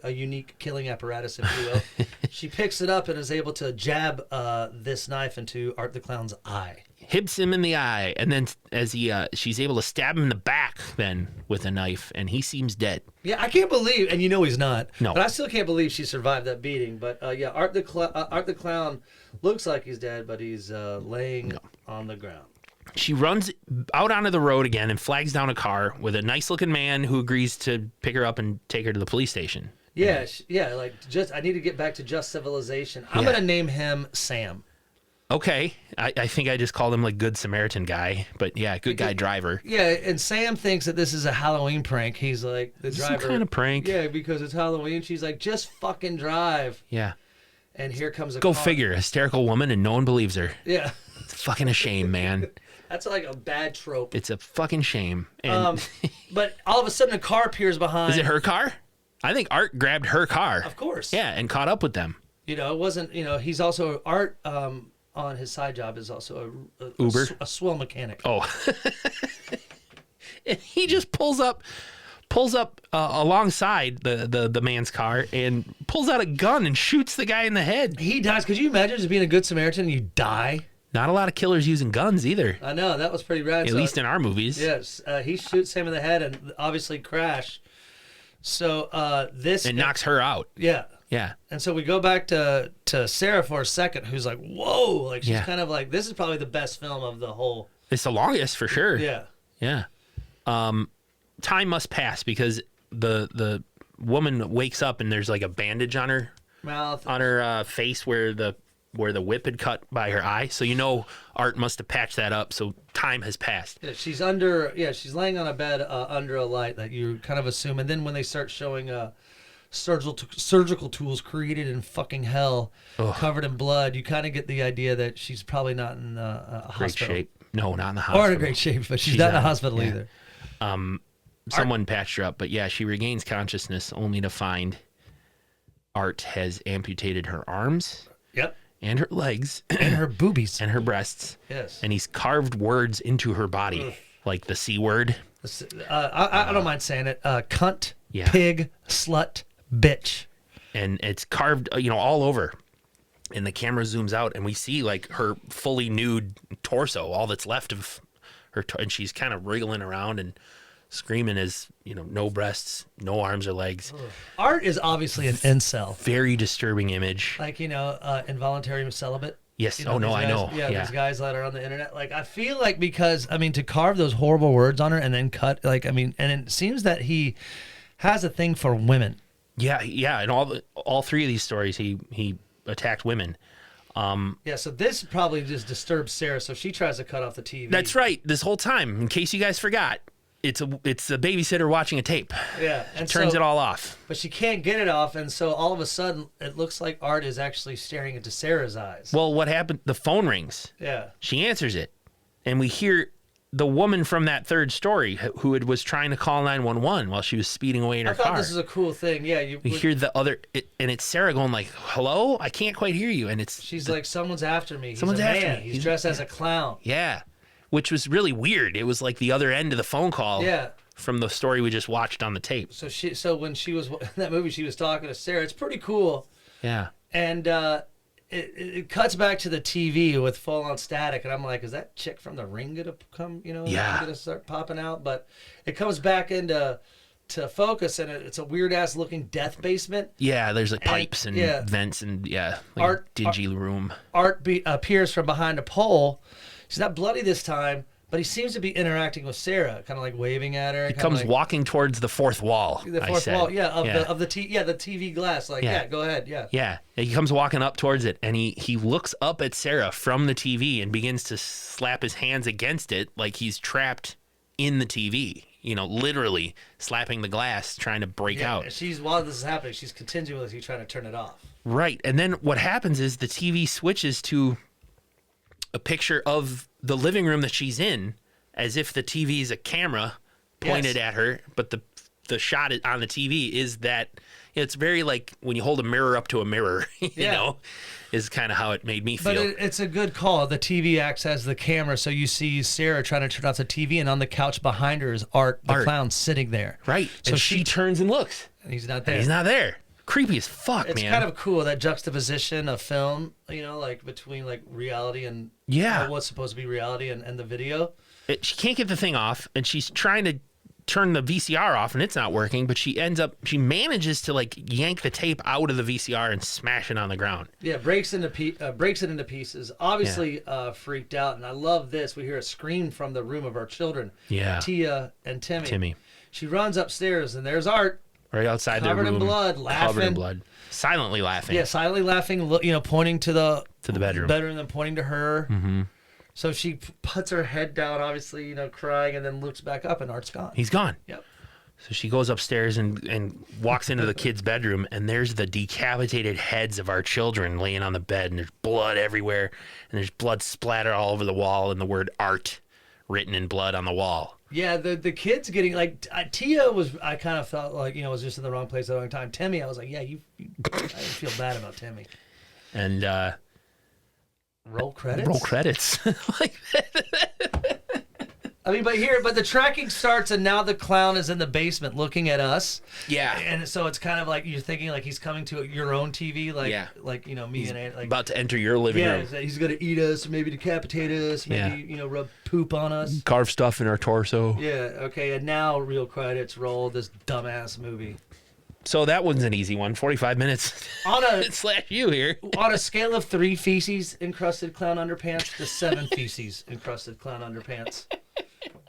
a unique killing apparatus, if you will. She picks it up and is able to jab this knife into Art the Clown's eye. hits him in the eye, and then as she's able to stab him in the back then with a knife, and he seems dead. Yeah, I can't believe, and he's not. No. But I still can't believe she survived that beating. But Art the Clown looks like he's dead, but he's laying on the ground. She runs out onto the road again and flags down a car with a nice-looking man who agrees to pick her up and take her to the police station. Yeah, I need to get back to just civilization. I'm going to name him Sam. Okay. I think I just called him like Good Samaritan guy, but yeah, good guy driver. Yeah, and Sam thinks that this is a Halloween prank. He's like, the driver. Some kind of prank. Yeah, because it's Halloween. She's like, just fucking drive. Yeah. And here comes a Go car. figure. Hysterical woman and no one believes her. Yeah. It's fucking a shame, man. That's like a bad trope. It's a fucking shame. And but all of a sudden a car appears behind. Is it her car? I think Art grabbed her car. Of course. Yeah, and caught up with them. It wasn't, he's also, Art on his side job is also Uber? a swill mechanic. Oh. And he just pulls up alongside the man's car and pulls out a gun and shoots the guy in the head. He dies. Could you imagine just being a good Samaritan and you die? Not a lot of killers using guns either. I know, that was pretty rad. At least in our movies. Yes, he shoots him in the head and obviously crash. So it knocks her out. Yeah. Yeah. And so we go back to Sarah for a second, who's like, whoa, like she's kind of like, this is probably the best film of the whole. It's the longest for sure. Yeah. Yeah. Time must pass because the woman wakes up and there's like a bandage on her mouth, on her face where the whip had cut by her eye. So Art must have patched that up. So time has passed. Yeah, she's laying on a bed under a light that you kind of assume. And then when they start showing surgical tools created in fucking hell, covered in blood, you kind of get the idea that she's probably not in a great hospital. shape. No, not in the hospital. Or in a great shape, but she's not in a hospital either. Someone patched her up, but yeah, she regains consciousness only to find Art has amputated her arms. Yep. And her legs. And her boobies. And her breasts. Yes. And he's carved words into her body, like the C word. I don't mind saying it. Cunt, pig, slut, bitch. And it's carved, all over. And the camera zooms out, and we see like her fully nude torso, all that's left of her, and she's kind of wriggling around and screaming as, no breasts, no arms or legs. Art is obviously an incel. Very disturbing image. Like, involuntary celibate. Yes. I know. Yeah, these guys that are on the internet. Like, I feel like because, to carve those horrible words on her and then cut, and it seems that he has a thing for women. Yeah. And all three of these stories, he attacked women. So this probably just disturbs Sarah, so she tries to cut off the TV. That's right. This whole time, in case you guys forgot, it's a babysitter watching a tape. Yeah, and turns it all off. But she can't get it off, and so all of a sudden, it looks like Art is actually staring into Sarah's eyes. Well, what happened? The phone rings. Yeah. She answers it, and we hear the woman from that third story who was trying to call 911 while she was speeding away in her car. I thought this was a cool thing. Yeah, we hear the other, and it's Sarah going like, "Hello, I can't quite hear you," and she's like, "Someone's after me. Someone's after me. He's dressed as a clown." Yeah, which was really weird. It was like the other end of the phone call. Yeah. From the story we just watched on the tape. So when she was in that movie, she was talking to Sarah. It's pretty cool. Yeah. And it cuts back to the TV with full on static, and I'm like, is that chick from The Ring gonna come? Gonna start popping out? But it comes back into focus, and it's a weird ass looking death basement. Yeah, there's like pipes and vents and dingy room. Art appears from behind a pole. He's not bloody this time, but he seems to be interacting with Sarah, kind of like waving at her. He comes walking towards the fourth wall. The fourth wall, the TV glass. Like, go ahead, Yeah, he comes walking up towards it, and he looks up at Sarah from the TV and begins to slap his hands against it like he's trapped in the TV. Literally slapping the glass, trying to break out. While this is happening, she's continuously trying to turn it off. Right, and then what happens is the TV switches to a picture of the living room that she's in, as if the TV is a camera pointed at her, but the shot on the TV is that it's very like when you hold a mirror up to a mirror, is kind of how it made me feel. But it's a good call. The TV acts as the camera, so you see Sarah trying to turn off the TV, and on the couch behind her is Art, the clown, sitting there. Right, so she turns and looks. And he's not there. And he's not there. Creepy as fuck, It's man. kind of cool, that juxtaposition of film, you know, like between like reality and what's supposed to be reality and the video. She can't get the thing off, and she's trying to turn the VCR off, and it's not working, but she manages to like yank the tape out of the VCR and smash it on the ground. Yeah, breaks it into pieces. Obviously freaked out, and I love this. We hear a scream from the room of our children. Yeah. Tia and Timmy. She runs upstairs, and there's Art. Right outside their room. Covered in blood, laughing. Covered in blood. Silently laughing. Yeah, silently laughing, you know, pointing to the bedroom. Bedroom, and pointing to her. Mm-hmm. So she puts her head down, obviously, you know, crying, and then looks back up, and Art's gone. He's gone. Yep. So she goes upstairs and walks into the kid's bedroom, and there's the decapitated heads of our children laying on the bed, and there's blood everywhere, and there's blood splattered all over the wall, and the word Art written in blood on the wall. Yeah, the kid's getting, like, Tia was, I kind of felt like, you know, was just in the wrong place at the wrong time. Timmy, I was like, yeah, I feel bad about Timmy. And, roll credits? Roll credits. Like I mean, but the tracking starts, and now the clown is in the basement looking at us. Yeah. And so it's kind of like you're thinking like he's coming to your own TV, like you know, me and Aunt, like about to enter your living room. Yeah, he's gonna eat us, maybe decapitate us, maybe you know, rub poop on us, carve stuff in our torso. Yeah. Okay. And now real credits roll. This dumbass movie. So that one's an easy one. 45 minutes. On a slash you here. On a scale of 3 feces encrusted clown underpants to 7 feces encrusted clown underpants,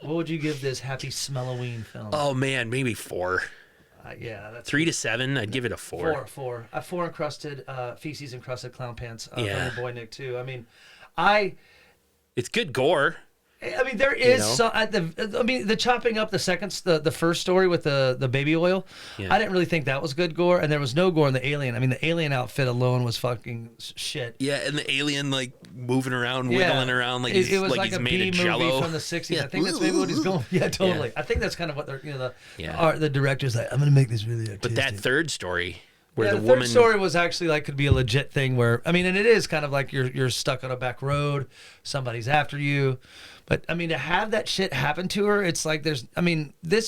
what would you give this Happy Smelloween film? Oh man, maybe 4. Yeah, that's 3 to 7. I'd give it a 4. 4. 4 encrusted feces encrusted clown pants. Yeah. From your boy Nick too. I mean, it's good gore. I mean, there is some the chopping up the first story with the baby oil. Yeah. I didn't really think that was good gore, and there was no gore in the alien. I mean, the alien outfit alone was fucking shit. Yeah, and the alien like moving around, wiggling around like it was like he's a made B of jello movie from the 60s. Yeah. I think that's maybe what he's going. Yeah, totally. Yeah. I think that's kind of what they're the director's like. I'm gonna make this really artistic. But that third story. Where the third story was actually like could be a legit thing where I mean, and it is kind of like you're stuck on a back road, somebody's after you, but I mean to have that shit happen to her, it's like this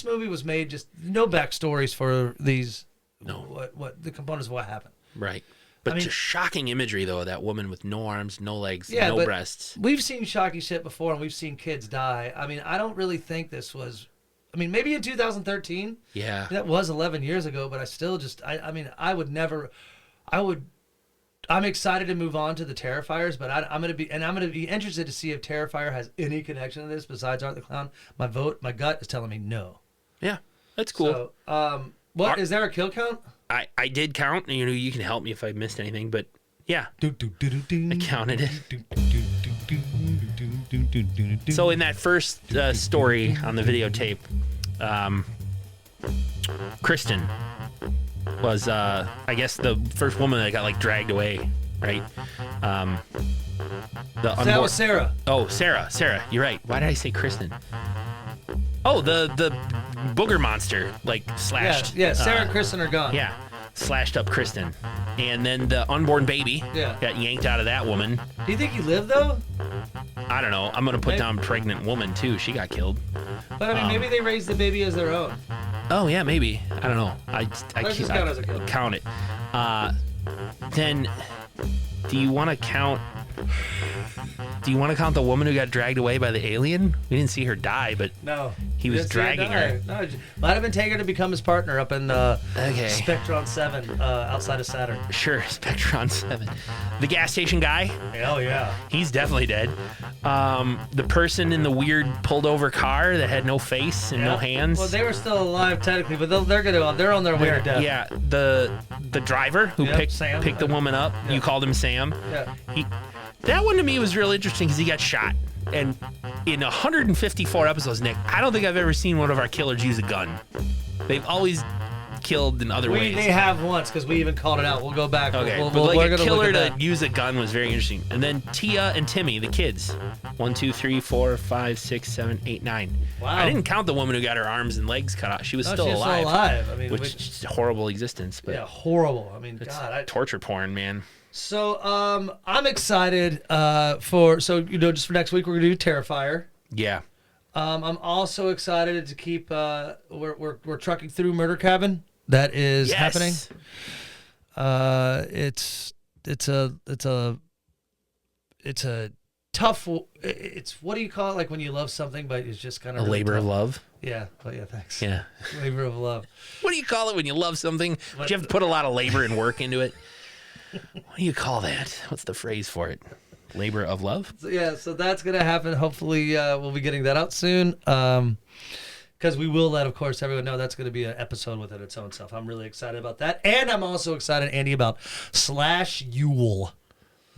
movie was made just no backstories for these what the components of what happened. Right. But just shocking imagery though, that woman with no arms, no legs, no breasts. We've seen shocking shit before, and we've seen kids die. I mean, I don't really think this was. I mean, maybe in 2013. Yeah. That was 11 years ago, but I still just, I'm excited to move on to the Terrifiers, but I'm going to be interested to see if Terrifier has any connection to this besides Art the Clown. My gut is telling me no. Yeah, that's cool. So, is there a kill count? I did count. You can help me if I missed anything, but yeah. I counted it. So in that first story on the videotape, Kristen was, I guess, the first woman that got like dragged away, right? That was Sarah. Oh, Sarah. You're right. Why did I say Kristen? Oh, the booger monster like slashed. Yeah. Sarah and Kristen are gone. Yeah. Slashed up Kristen. And then the unborn baby got yanked out of that woman. Do you think he lived, though? I don't know. I'm going to put down pregnant woman, too. She got killed. But, I mean, maybe they raised the baby as their own. Oh, yeah, maybe. I don't know. I count it. Then, do you want to count the woman who got dragged away by the alien? We didn't see her die, but no, he was dragging her. No, might have been taken to become his partner up in Spectron 7 outside of Saturn. Sure, Spectron 7. The gas station guy? Hell yeah. He's definitely dead. The person in the weird pulled over car that had no face and no hands. Well, they were still alive technically, but they're on their way to death. Yeah, the driver who picked the woman up. Yeah. You called him Sam. Yeah. That one to me was real interesting because he got shot. And in 154 episodes, Nick, I don't think I've ever seen one of our killers use a gun. They've always killed in other ways. They have once because we even called it out. We'll go back. Okay, but a killer to use a gun was very interesting. And then Tia and Timmy, the kids. 1, 2, 3, 4, 5, 6, 7, 8, 9. Wow. I didn't count the woman who got her arms and legs cut off. She was still alive. Still alive. I mean, which is a horrible existence. But horrible. I mean, God. Torture porn, man. So I'm excited just for next week we're gonna do Terrifier. Yeah. I'm also excited to keep we're trucking through Murder Cabin. That is happening. It's a tough. It's what do you call it? Like when you love something, but it's just kind of A really labor tough. of love. Yeah. Oh yeah. Thanks. Yeah. Labor of love. What do you call it when you love something? But you have to put a lot of labor and work into it. What do you call that? What's the phrase for it? Labor of love? So, yeah. So that's gonna happen. Hopefully, we'll be getting that out soon. Because we will let, of course, everyone know that's going to be an episode within its own self. I'm really excited about that. And I'm also excited, Andy, about Slash Yule.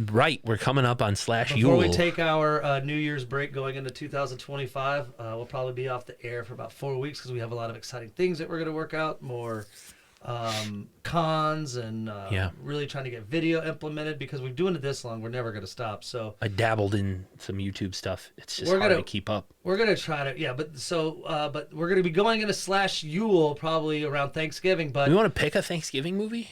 Right. We're coming up on Slash Before Yule. we take our New Year's break going into 2025, we'll probably be off the air for about 4 weeks because we have a lot of exciting things that we're going to work out. More cons and really trying to get video implemented because we've been doing it this long. We're never going to stop. So I dabbled in some YouTube stuff. It's just hard to keep up. We're going to try to, but we're going to be going into Slash Yule probably around Thanksgiving. But we want to pick a Thanksgiving movie?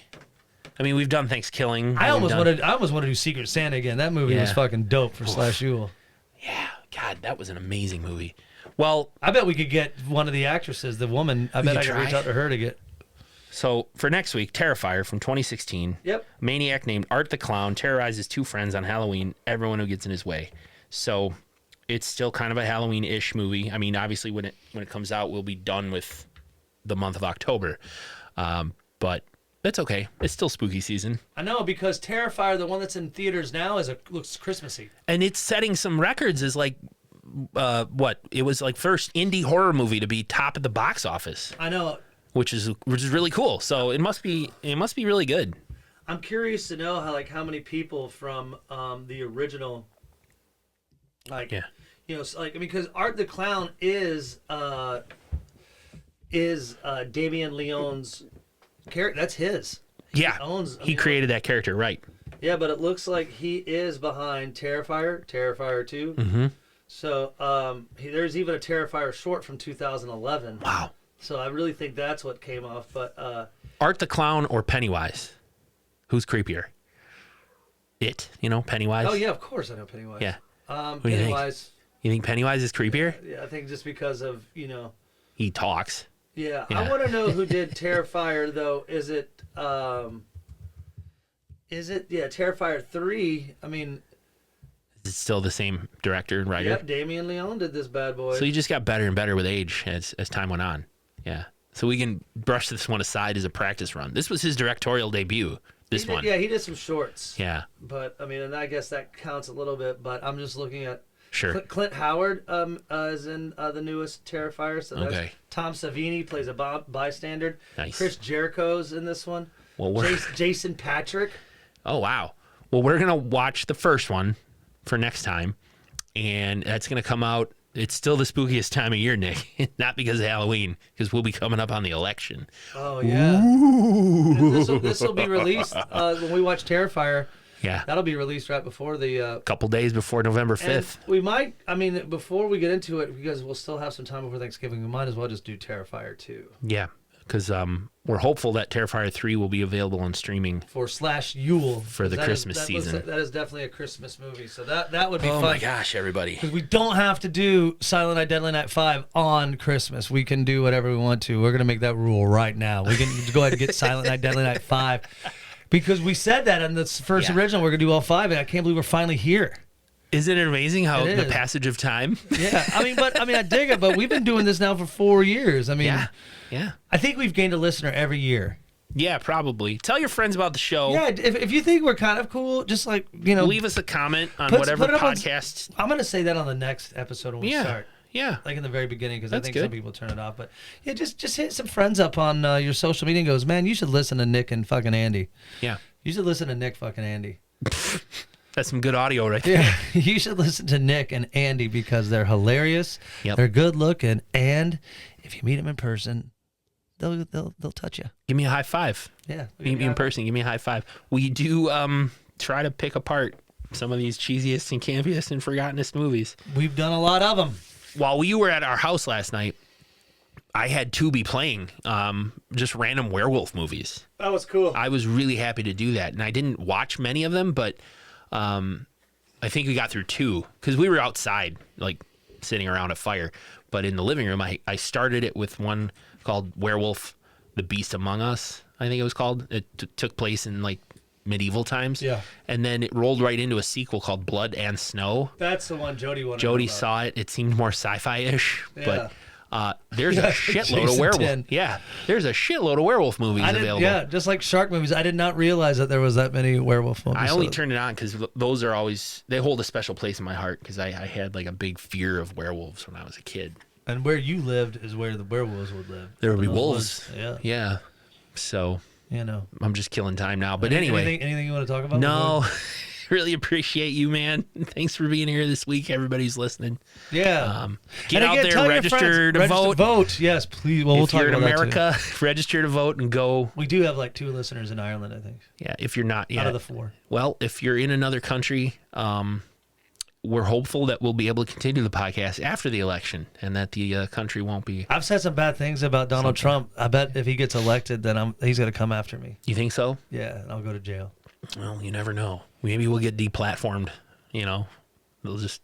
I mean, we've done Thanksgiving. I almost want to do Secret Santa again. That movie was fucking dope for Slash Yule. Yeah, God, that was an amazing movie. Well, I bet we could get one of the actresses, the woman. I bet I could reach out to her to get. So for next week, Terrifier from 2016. Yep. A maniac named Art the Clown terrorizes two friends on Halloween. Everyone who gets in his way. So it's still kind of a Halloween-ish movie. I mean, obviously when it comes out, we'll be done with the month of October. But that's okay. It's still spooky season. I know, because Terrifier, the one that's in theaters now, looks Christmassy. And it's setting some records as like, it was like first indie horror movie to be top at the box office. I know. Which is really cool. So it must be really good. I'm curious to know how many people from the original, because Art the Clown is Damien Leone's character. That's his. Yeah, he created that character, right? Yeah, but it looks like he is behind Terrifier 2. Mm-hmm. So there's even a Terrifier short from 2011. Wow. So I really think that's what came off. But Art the Clown or Pennywise? Who's creepier? Pennywise? Oh, yeah, of course I know Pennywise. Yeah. Pennywise. You think Pennywise is creepier? Yeah, I think just because of, He talks. Yeah. I want to know who did Terrifier, though. Is it Terrifier 3? I mean... Is it still the same director and writer? Yep, Damien Leone did this bad boy. So you just got better and better with age as time went on. Yeah. So we can brush this one aside as a practice run. This was his directorial debut, one. Yeah, he did some shorts. Yeah. But, I mean, and I guess that counts a little bit, but I'm just looking at... Sure. Clint Howard is in the newest Terrifier. So that's Tom Savini plays a bystander. Nice. Chris Jericho's in this one. Well, Jason Patrick. Oh, wow. Well, we're going to watch the first one for next time, and that's going to come out. It's still the spookiest time of year, Nick. Not because of Halloween, because we'll be coming up on the election. Oh, yeah. This will be released when we watch Terrifier. Yeah. That'll be released right before the... couple days before November 5th. We might, before we get into it, because we'll still have some time before Thanksgiving, we might as well just do Terrifier 2. Yeah, because we're hopeful that Terrifier 3 will be available on streaming. For Slash Yule. For the Christmas season. That is definitely a Christmas movie, so that would be fun. Oh my gosh, everybody. Because we don't have to do Silent Night, Deadly Night 5 on Christmas. We can do whatever we want to. We're going to make that rule right now. We can go ahead and get Silent Night, Deadly Night 5. Because we said that in the first original, we're going to do all 5, and I can't believe we're finally here. Isn't it amazing how the passage of time? Yeah, I dig it, but we've been doing this now for 4 years. Yeah. I think we've gained a listener every year. Yeah, probably. Tell your friends about the show. Yeah, if you think we're kind of cool, just leave us a comment on whatever podcast. I'm going to say that on the next episode when we start. Yeah. Like in the very beginning, because I think some people turn it off. But yeah, just hit some friends up on your social media and goes, man, you should listen to Nick and fucking Andy. Yeah. You should listen to Nick fucking Andy. That's some good audio right there. Yeah, you should listen to Nick and Andy because they're hilarious. Yep. They're good looking, and if you meet them in person, they'll touch you. Give me a high five. Yeah. Meet me in person. Give me a high five. We do try to pick apart some of these cheesiest and campiest and forgottenest movies. We've done a lot of them. While we were at our house last night, I had Tubi playing just random werewolf movies. That was cool. I was really happy to do that, and I didn't watch many of them, but I think we got through 2 because we were outside, like sitting around a fire. But in the living room, I started it with one called Werewolf: The Beast Among Us. I think it was called. It took place in like medieval times. Yeah. And then it rolled right into a sequel called Blood and Snow. That's the one Jody wanted. Jody saw it. It seemed more sci-fi-ish, Yeah. but there's a shitload of Jason werewolf. 10. Yeah, there's a shitload of werewolf movies available. Yeah, just like shark movies. I did not realize that there was that many werewolf movies. I only turned it on because those are always, they hold a special place in my heart because I had like a big fear of werewolves when I was a kid. And where you lived is where the werewolves would live. There would be wolves. Yeah. Yeah. So You know. I'm just killing time now. But anyway. Anything you want to talk about? No. Really appreciate you, man. Thanks for being here this week. Everybody's listening. Yeah. Get out there, register to vote. Vote, yes, please. Well, we'll talk about that. If you're in America, register to vote and go. We do have like 2 listeners in Ireland, I think. Yeah, if you're not yet. Out of the 4. Well, if you're in another country, we're hopeful that we'll be able to continue the podcast after the election and that the country won't be. I've said some bad things about Donald Trump. I bet if he gets elected, then he's going to come after me. You think so? Yeah, and I'll go to jail. Well, you never know. Maybe we'll get deplatformed. You know, they'll just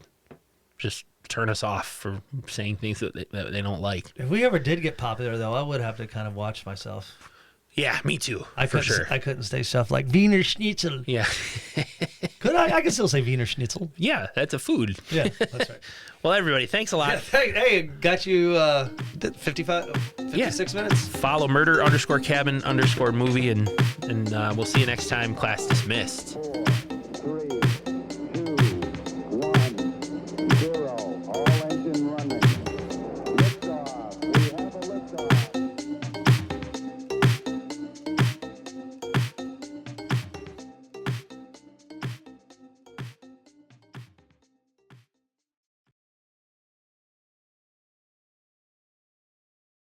turn us off for saying things that they don't like. If we ever did get popular, though, I would have to kind of watch myself. Yeah, me too. For sure. I couldn't stay stuff like Wiener Schnitzel. Yeah. Could I? I can still say Wiener Schnitzel. Yeah, that's a food. Yeah, that's right. Well, everybody, thanks a lot. Yeah, hey, got you 56 minutes. Follow murder_cabin_movie and we'll see you next time. Class dismissed.